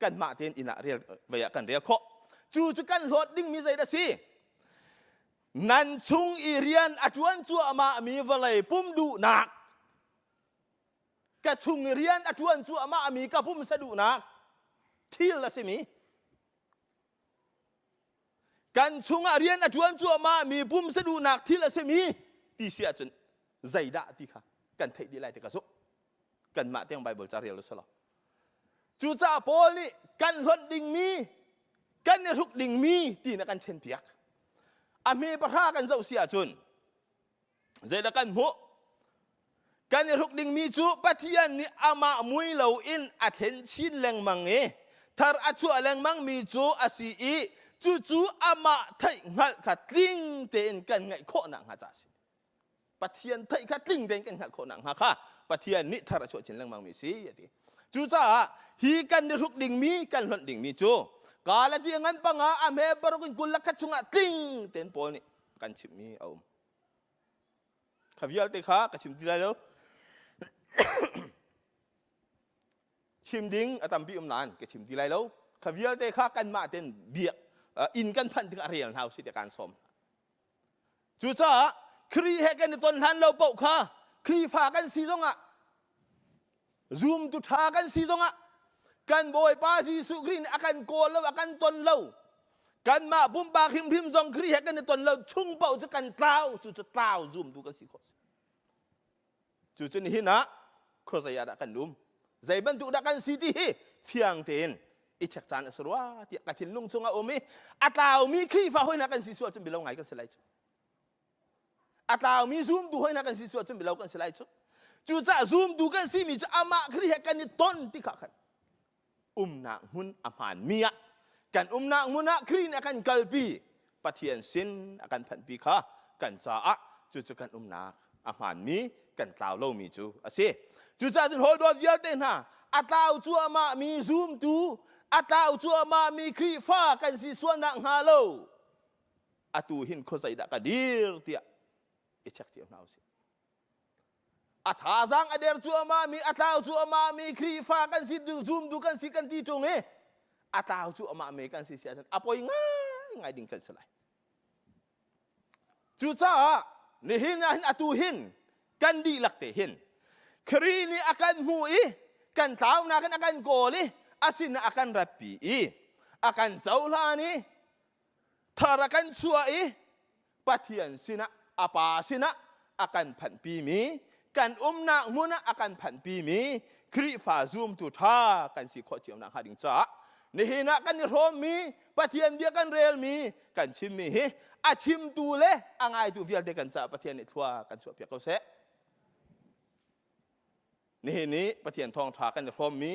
Speaker 11: กันมาเทนอินะเรียลเวียกันเรียลเคาะจู่กันโหดนิ่งมีใจดสินันชุงอีเรียนอัจวนจัวอามามีวลัยปุ่มดูหนักกะชุงเรียนอัจวนจัวอามามีกะปุ่มสะดุหนักที่ละสิมีกันชุงเรียนอจวนจัวมามีปุ่มสะดูหนักที่ละสิมีตีเสียจนใจด่าที่ค่ะกันเทดีไลติกาสุกันมาเตียงไบเบิลจารีลุสลาจูจ่าโพลีกันหดดิ่งมีกันเนี่ยทุกดิ่งมีตีนักกันเชนเปียกอเมปะท่ากันเจ้าเสียจนใจละกันหัวกันเนี่ยทุกดิ่งมีจูปะเทียนนี่อามามุยเหลาอินอัเทนชินแรงมังเอทาร์อัจฉริแรงมังมีจูอาศีอีจู่อามาไทยงัดขัดลิงเต็นกันไงโคหนังฮะจ้าสิปะเทียนไทยขัดลิงเต็นกันขัดโคหนังฮะค่ะปะเทียนนี่ทาร์อัจฉริแรงมังมีสิจู่จ้าฮีกันเนี่ยทุกดิ่งมีกันหลดิ่งมีจูกาลที่งั้นปังอาเมบารุกินกุลลักขจุงะลิงเต็นโปนี่กันชิมมีเอาขวิลเตค่ะกันชิมดีไรแล้วชิมดิ้งอาตัมบีนานก็ชิมดีไรแล้วขวิลเตค่ะกันมาเต็นเบียอินกันพันถึงอะไรอย่างเท่าสิทธิการสมจู่จ้าครีให้กันในต้นทันเราเป่าค่ะครีฝากันสีตรงอ่ะซูมตุทากันสีตรงอ่ะกันโบยป้าสีสุกรีนอากันโกนแล้วอากันต้นเรากันมาบุ้มปากพิมพ์จงครีให้กันในต้นเราชุ่งเป่าจะกันเต้าจู่จะเต้าซูมดูกันสีขอจู่จะนี่นะโคสยาดักกันดุมใจบรรทุกดักกันสีที่เที่ยงเต็นอิจฉาจานสรัวที่กระถิ่นลุงชงอาโอมีอาตาวมีครีฟ้าห้อยนักกันสิสวดจนเบลงไงกันสลายจุอาตาวมีซูมดูห้อยนักกันสิสวดจนเบลงกันสลายจุจู่จะซูมดูกันสิมีจะอามาครีให้กันนี่ต้นที่ขากันนางหุ่นอาหารเมีย กันนักมุนักครีนakan kalpi pathian sin akan phan pi kha kan cha a chu chu kan nak aman mi kan tlaw lo mi chu ase chu cha jun hoi do vial te na ataw chu ama mi zoom tu ataw chu ama mi kri fa kan si suan nak ha lo atu hin kho sai da ka dir tia e chak ti na ase athazang ader chu ama mi ataw chu ama mi kri fa kan si zoom du kan si kan ti tong e ataw chu ama me kan si sia apoi ngai ding kan salai chu cha ni hin atu hin kan di lak te hin kri ni akan hui kan taw na kan akan goli asin na akan rapi akan zaula ni tharakan suai pathian sina apa sina akan phan pi mi kan na muna akan phan pi mi kri fa zoom tu tha kan si kho chiam na ha ding cha ni hina kan rom mi pathian dia kan rel mi kan chim mi he achim tu le angai tu vial de kan cha pathian ni thua kan so pia ko se ni pathian thong tha kan rom mi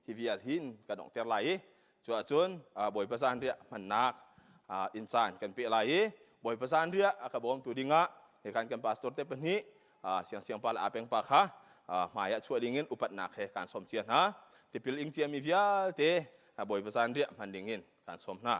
Speaker 11: hi vial hin kan dong ter lai chua chun boi pasan ria man nak insan kan pe lai boi pasan ria ka bom tu dinga he kan pastor te pani siang pala apeng pa kha maya chua dingin upat nak he kan som chian ha tipil ing chiam mi vial te boi pasan ria man dingin kan som na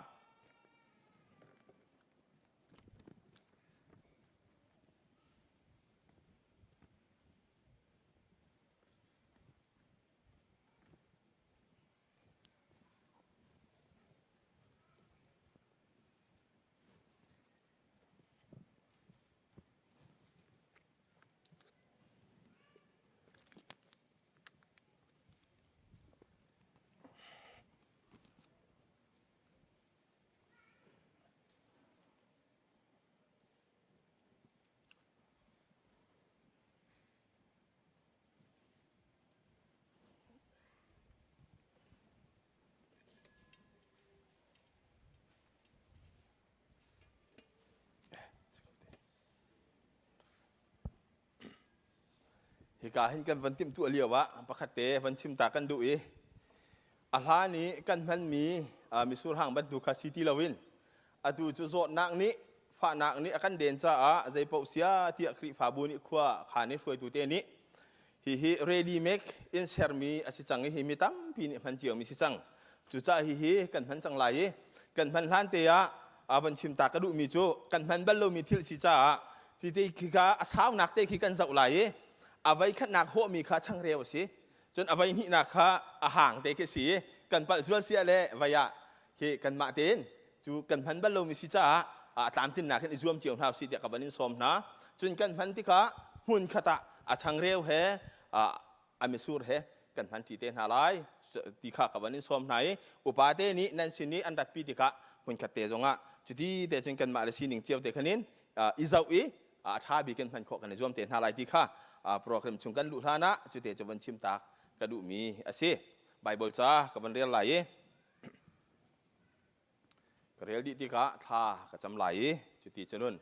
Speaker 11: hika hin kan vantim tu aliawa pakate vanchim ta kan du alha ni kan man mi misur hang ban du kha city lawin atu chu zot nak ni fa nak ni akan den cha zai pau sia ti akri fa bu ni khwa kha ni hroi tu te ni hi ready make in sermi asi chang hi mi tam pi ni man chiang mi si chang chu cha hi kan man chang lai kan man han te vanchim ta ka du mi chu kan man ban lo mi thil si cha ti te khi ka asau nak te khi kan zau lai avai khat nak ho mi kha chang reu si chon avai ni nak kha hang te ke si kan pal zual sia le vaya ki kan ma ten chu kan phan ban lo mi si cha tam tin na kan izuam chiang thau si te ka banin som na chun kan phan ti kha hun khata chang reu he amisur he kan phan ti te na lai ti kha ka banin som nai upa te ni nan sin ni an dat pi ti kha hun khat te zonga chu ti te chun kan ma le si ning chiao te khanin izau tha bi kan phan kho kan izuam te na lai ti kha program chung kan lu thana chu te chawan chim tak ka du mi ase bible cha ka ban rel lai ka rel di ti ka tha ka cham lai chu ti chanun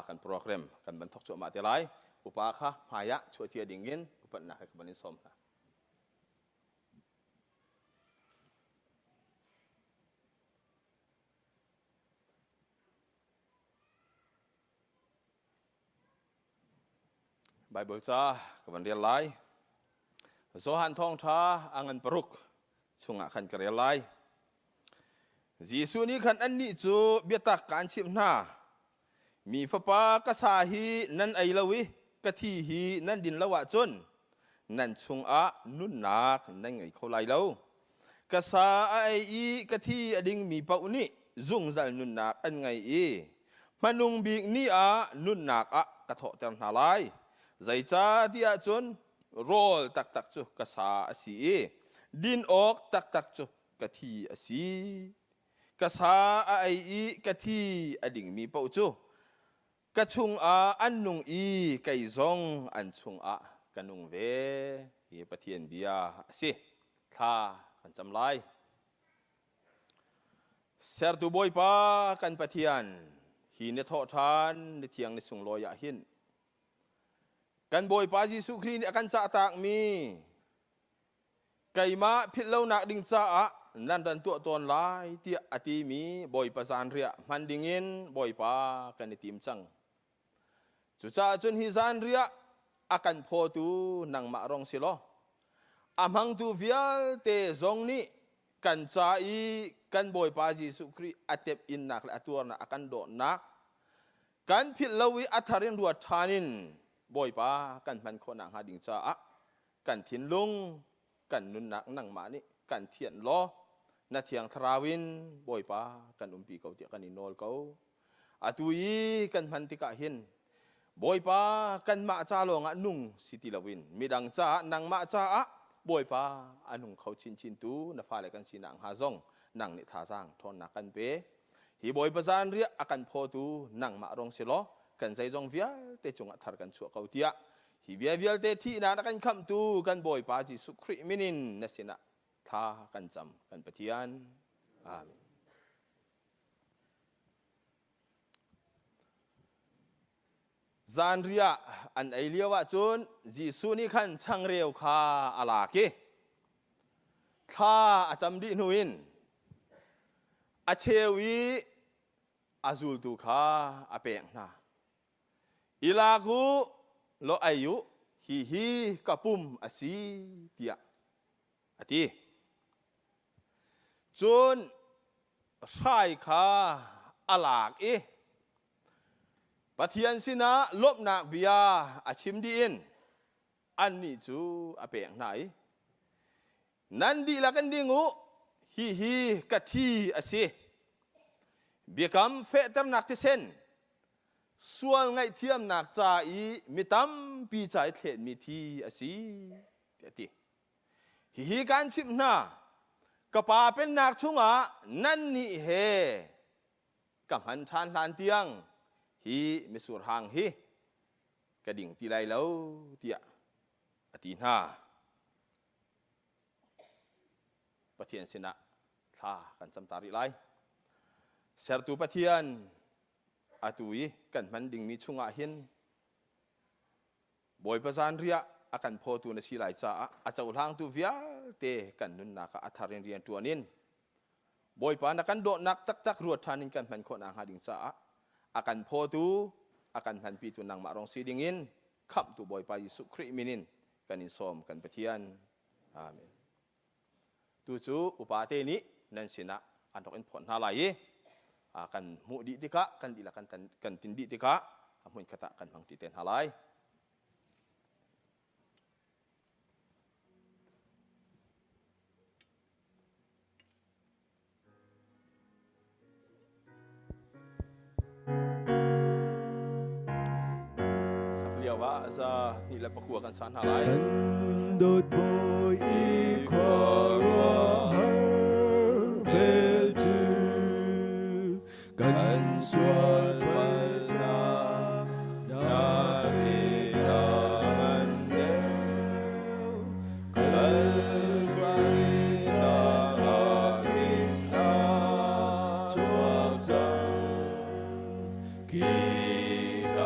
Speaker 11: kan program kan ban thok chu ma te lai upa kha maya chu chia dingin upan na ka banin som na Bible cha kaban rial lai Zohan thong tha angan paruk chunga khan karial lai Jisu ni khan an ni chu biatak kan chim na mi fa pa ka sa hi nan ai lawi ka thi hi nan din lawa chun nan chung a nun nak nan ngai kho lai lo ka sa ai i ka thi ading mi pau ni zung zal nun nak an ngai i manung bik ni a nun nak a ka tho ter na lai zai cha tia chun rol tak tak chu ka sa asi din ok tak tak chu ka thi asi ka sa ai i ka thi ading mi pau chu ka chung a an nung i kai zong an chung a kanung ve ye pathian bia asi tha kan cham lai ser tu boy pa kan pathian hi ne tho than ni thiang ni sung loya hin kan boy pa Jesu Christ akan cha tak mi kai ma phit lo nak ding cha a นั่นดันตัวตนหลายเตียอติมีบ่อยประสานเรียมันดิ่งินบ่อยปากันในทีมจังจุดจนฮิซานเรียอากันพอตูนังมารองสิโลอามังตูเวียลเตซงนี้กันใจกันบ่อยปาจิสุครีอัตเตบอินนักและตัวนักอากันโดนักกันพิลวิอัธารินรัวทานินบ่อยปากันมันคนนังหาดิ่งจ้ากันทินลุงกันนุนนักนังมานี่กันเทียนล้อนาเทียงทราวินบ่อยปากันปีเขาเตียกันอินโนลเขาอาตุยกันมันติกะหินบ่อยปากันมาจ้าลงนุ่งสิติลวินมีดังจ้านังมาจ้าบ่อยปาอนุ่งเขาชินตูนาฟ้าเลยกันสินังหาซงนังนิทาสร้างทอนนักกันเปฮีบ่อยประสานเรียอากันพอตูนังมารองสิล้อกันใจจงเวียเตจงอัฐารกันชัวเขาเตียฮีเวียเตที่นานักกันคำตูกันบ่อยปาจิสุคริมินินนสินะท่ากันจำกันปฏิญาณอาเมนจานเรียอันไอเลียวจุนจีสุนี่ขันช่างเร็วข้าอาลาเกข้าอาจำดีนุอินอาเชวีอาจูลตูข้าอาเปงนาอิลากูโลอายุฮีกับปุ่มอาซีเตียอาทีจนใช่ข้าอาลากปะเทียนสินะลบนักเบียอาชิมดีอินอันนี้จูอาเปงไหนนั่นดีละกันดิงูฮีกะทีอาศิเบียกำเฟตร์นักที่เส้นส่วนไงเทียมนักจ่าอีมีตั้มปีใจเทศมีทีอาศิเดี๋ยวทีฮีการชิมหน้ากะปาเป็นนักชุงอ่ะนั่นนี่เฮกับหันชานลานเตียงฮีมิสุรหางฮีกระดิ่งตีไรแล้วเตียอตีหน้าปะเทียนสินะท่ากันจำตาริไลเสรตูปะเทียนอาตุยกันมันดิ่งมีชุงอาหินบ่อยประสานเรียอากันพอตูนสิไลจ้าอาจจะอุลางตูเวียเตกันนุนนักอัฐาเรียนตัวนินบ่อยปานักกันโดนักตักรวดทานินกันมันคนอาหาดิ่งจ้าอากันพอตูอากันพันปีตุนังมารองสีดิ่งินขับตูบ่อยปายิสุคริมินินกันอินสอมกันปะเทียนอาเมนตูจูอุปาเตนี้นั่นสินะอันตกอินผลหาไหลกันมุดิติกะกันดีละกันตินดิติกะมุ่งคตะกันบางติเตนหาไหลว่าจะนี่แหละประกวดกันสารหาไรกันโดดบอยอีควารหาเวลจูกันสวดเวลาดาลีดามันเดลกันกราลีดาคิดลาจวบจังกีด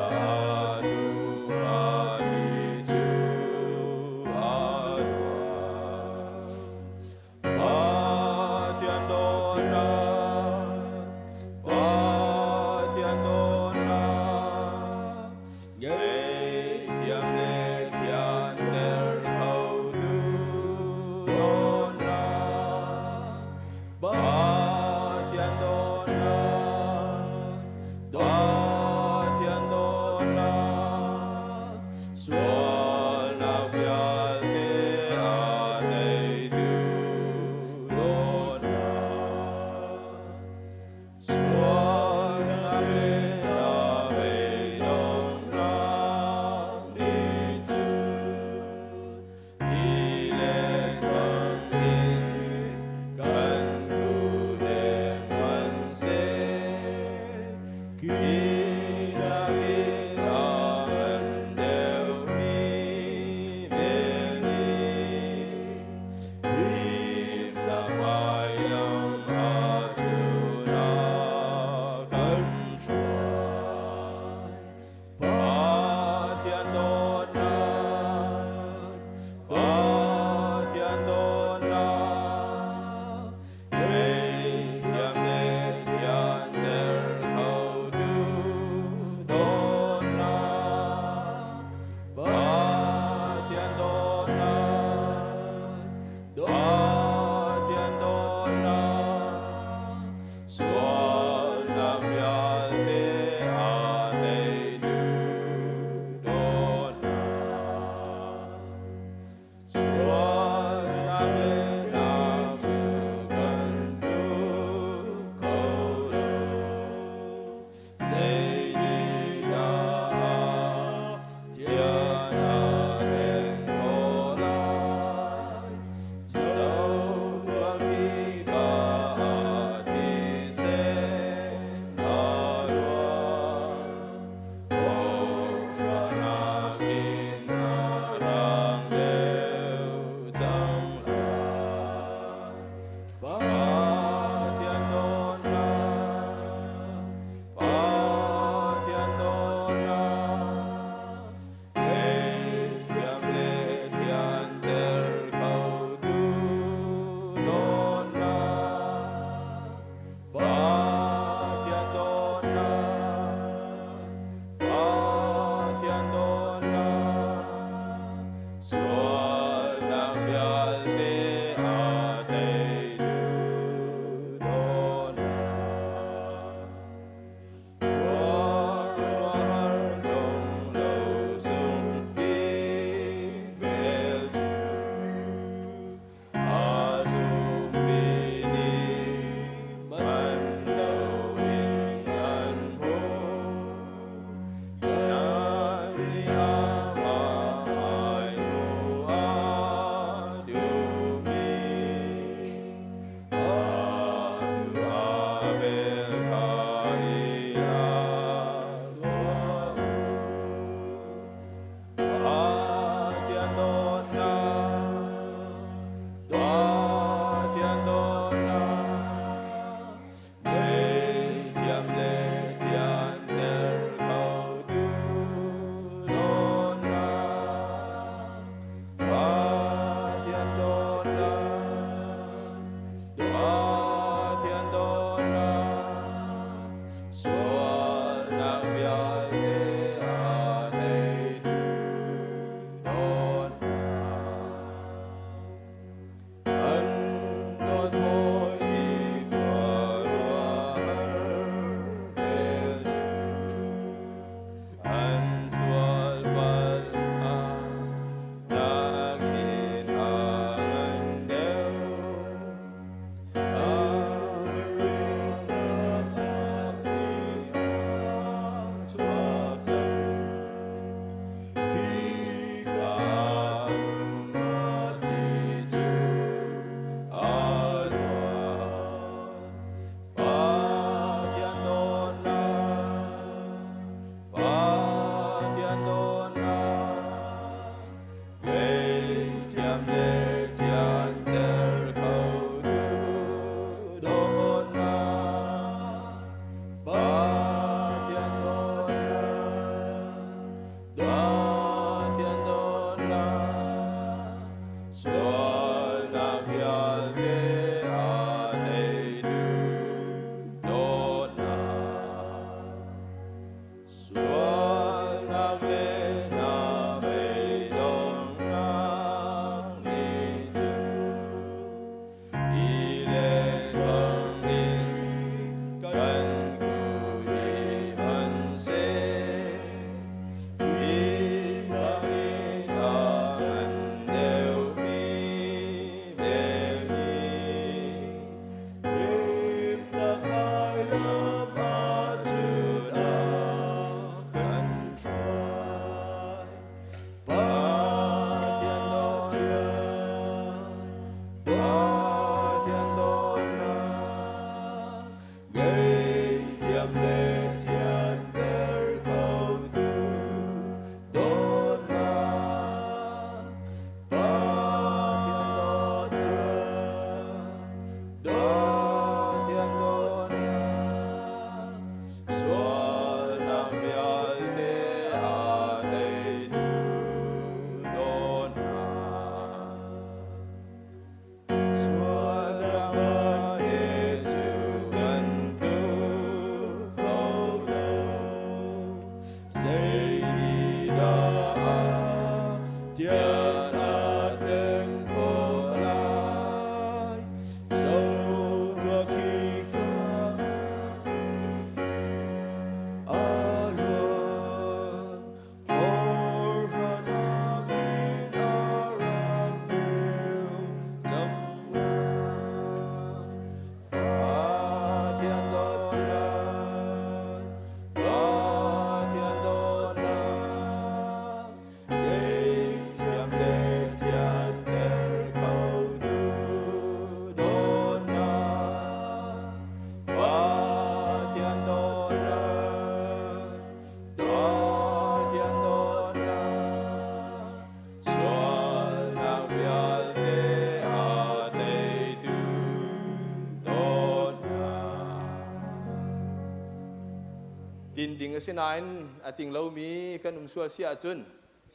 Speaker 11: ดินดิ่งเสียนายอติงเรามีกันชัวเสียจุน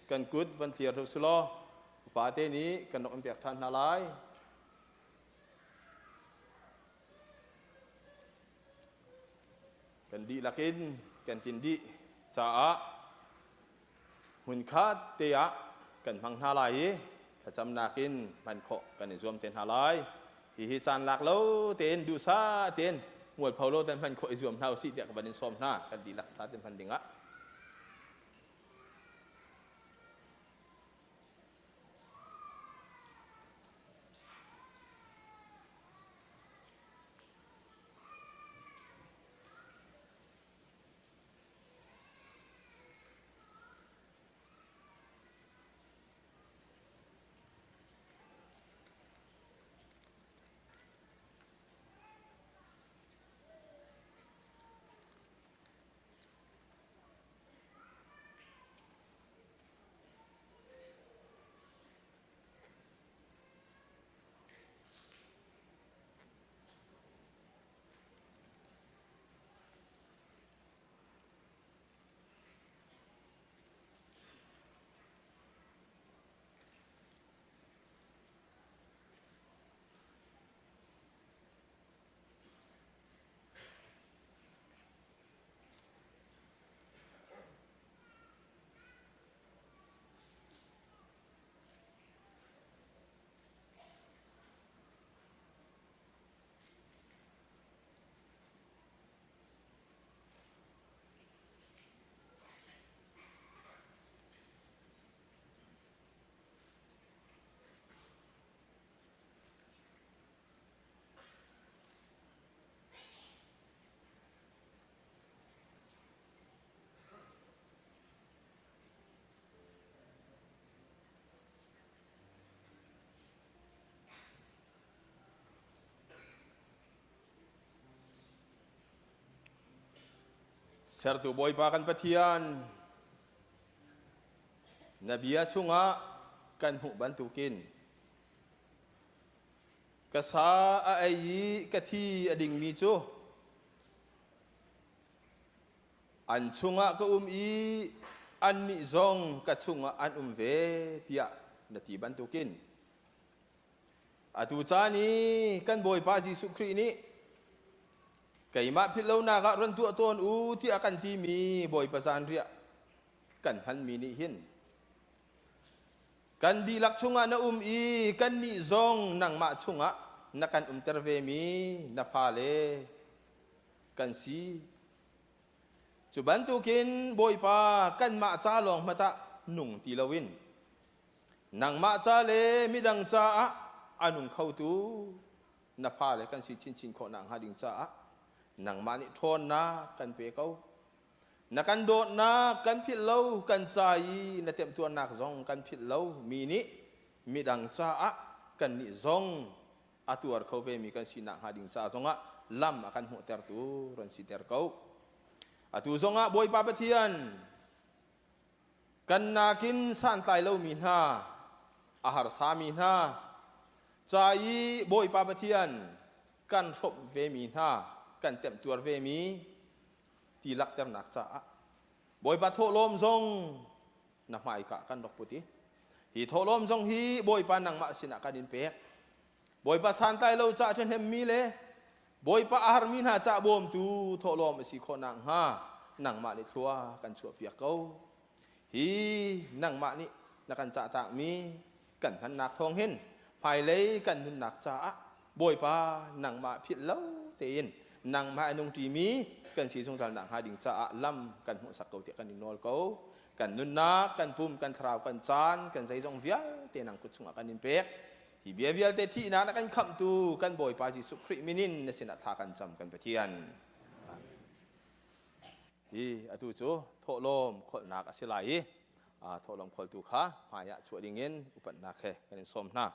Speaker 11: กันกุดวันเทียร์สุโลป่าเตนี้กันนกอันเปียกทันนาลายกันดีลักินกันจินดีจ้าหุ่นคาเตียกันพังนาลายถ้าจำนากินมันโคกันในรวมเต็นนาลายฮิจานหลักเราเต็นดูซาเต็นมวดเผาโลแต่พันโคอิรวมเท่าสิเดียกับบันซอมหน้ากันดีลักท้าเต็นพันดิ่งะ sertu boy pa kan patian Nabiya chunga kan hu bantukin kasa ai kathi ading mi chu an chunga ka i an mi zong ka chunga an ve tia nati bantukin atu chani kan boy pa Jesu Christ ni kai ma philo na ga ran tu ton u ti akan ti mi boy pa san ria kan han mi ni hin kan di lak chunga na i kan ni zong nang ma chunga na kan terve mi na phale kan si chuban tu kin boy pa kan ma cha long mata nung ti lawin nang ma cha le mi dang cha anung khau tu na phale kan si chin chin kho nang ha ding cha nang ma ni thon na kan pe kau na kan do na kan phit lâu kan chai na tem tuan nak zong kan phit lâu mi ni mi dang cha kan ni zong atuar khau ve mi kan sinak hading cha zonga lam akan hu ter tu ron si ter kau atu zonga boy pa pathian kan nakin san tai lo min ha ahar sa min ha chai boy pa pathian kan thop ve min ha kan tem tuar ve mi ti lak ter nak cha boy pa tho lom zong na mai ka kan dok puti hi tho lom zong hi boy pa nang ma sina ka din pek boy pa san tai lo cha chen hem mi le boy pa ahar min ha cha bom tu tho lom si kho nang ha nang ma ni thua kan chu piak kau hi nang ma ni na kan cha ta mi kan han nak thong hin phai le kan nun nak cha boy pa nang ma phit lo tin nang ma anung ti mi kan si sung tal nang ha ding cha lam kan hu sak kau ti kan inol kau kan nun na kan pum kan thrau kan chan kan sai jong via te nang kut sunga kan in pek hi bia vial te thi na kan kham tu kan boy pa Jesu Christ minin na sina tha kan cham kan pathian hi atu chu tho lom khol nak asilai tho lom khol tu kha ma ya chu dingin upat na khe kan som na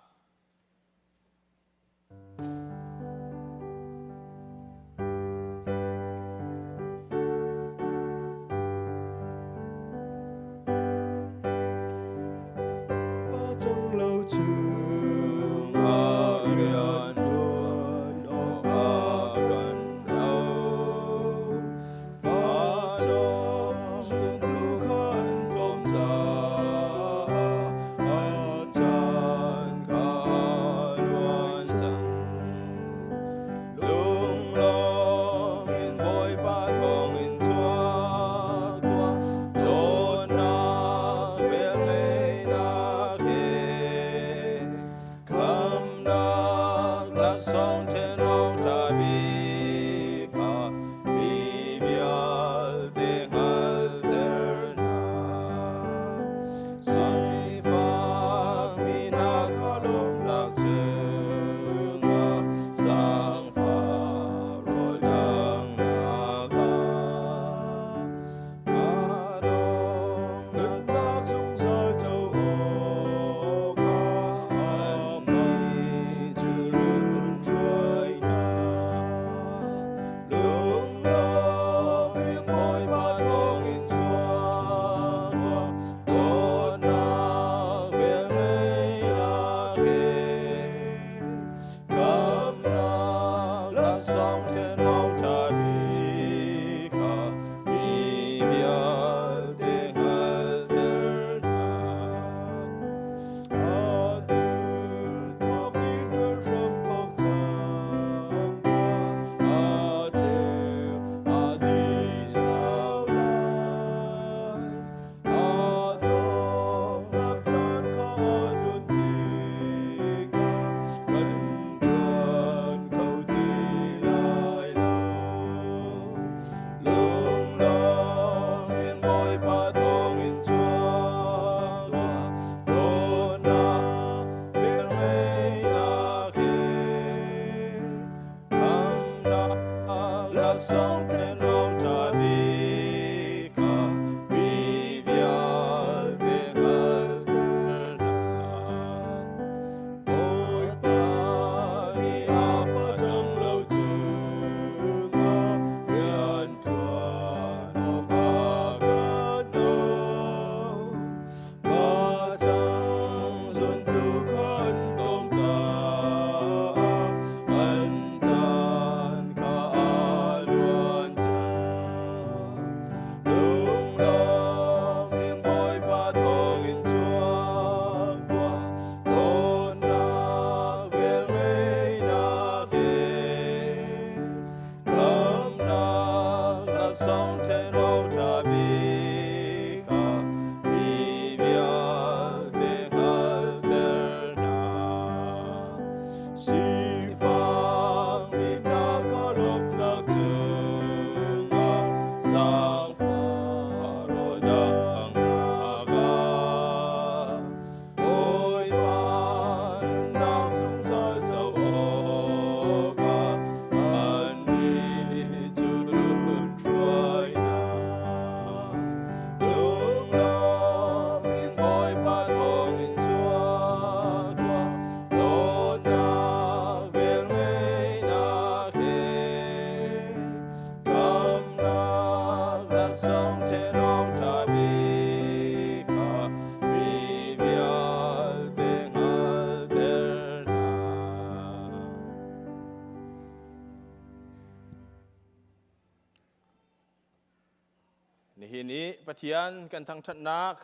Speaker 11: ปะเทียนกันทั้งทัดนัก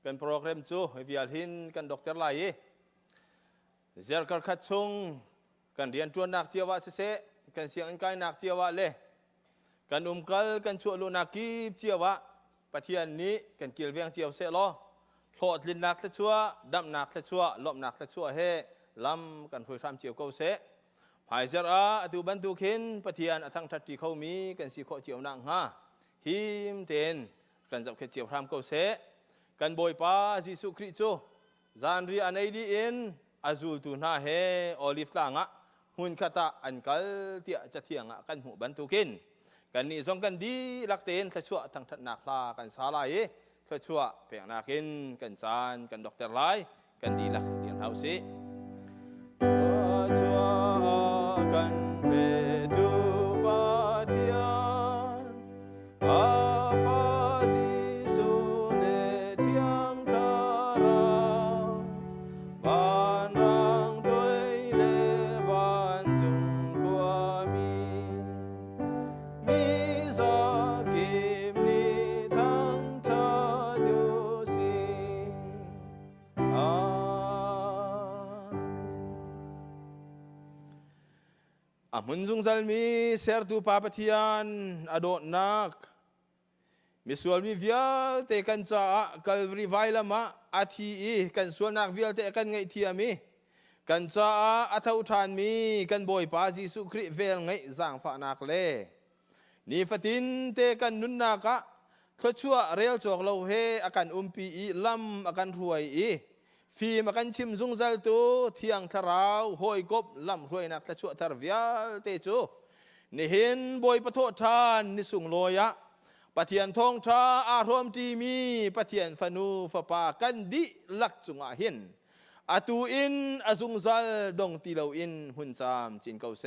Speaker 11: กันโปรแกรมจูวิอาหินกันดรไลเจอร์กัดขัดชงกันเรียนตัวนักเจียวะเสกันเสียงอันกายนักเจียวะเลยกันกัลกันชั่วลูนักกีบเจียวะปะเทียนนี้กันเกี่ยวเวียงเจียวเสล้อโหดลินนักและชั่วดำนักและชั่วลบนักและชั่วเฮลำกันคุยทำเจียวเก้าเสภายเจอตูบันตูขินปะเทียนทั้งทัดที่เขามีกันสีโคเจียวนางฮะหิมเตนกันจับแค่เจียวทำเก้าเสกันบอยป้ายิสุคริโจจานรีอันไอดีอินอาจูลตูน่าเฮโอลิฟลางะหุ่นขตาอันกัลเตียจะเทียงะกันหูบันทุกินกันนี่สองกันดีลักเตนทะชัวทั้งทัดนักลากันสาลายทะชัวเปียงนากินกันจานกันดรไลกันดีลักเรียนเฮาสิชัวกันเปตูปาเทียนอาฟาซิสุเนเทียงคาราบานรังตัวยเลวันจุงความีสักกิมนิทั้งชาดูสิอามุนซุงซัลมีเซอร์ตูปาปเทียนอโดนักมิสวลมีวิลเตกันจ้ากัลรีไวลมาอาทีกันส่วนนักวิลเตกันไงเทียมีกันจ้าอัฐอุทานมีกันบอยปาจิสุคริเวลไงจางฝานักเล่นี่ฟตินเตกันนุนนักะทชัวเรียลจอกเราเฮอากันปีลำอากันรวยฟีมากันชิมซุงซัลตูเที่ยงทราวหอยกบลำรวยนักทชัวทารวิลเตจูนี่เห็นบอยปะโททานนิสุงโลยะปะเทียนทองชาอารมตีมีปะเทียนฟนูฟปากันดิลักจุงอาหินอาตูอินอาซุงซัลดงตีเลาอินหุนซามจินเกาเซ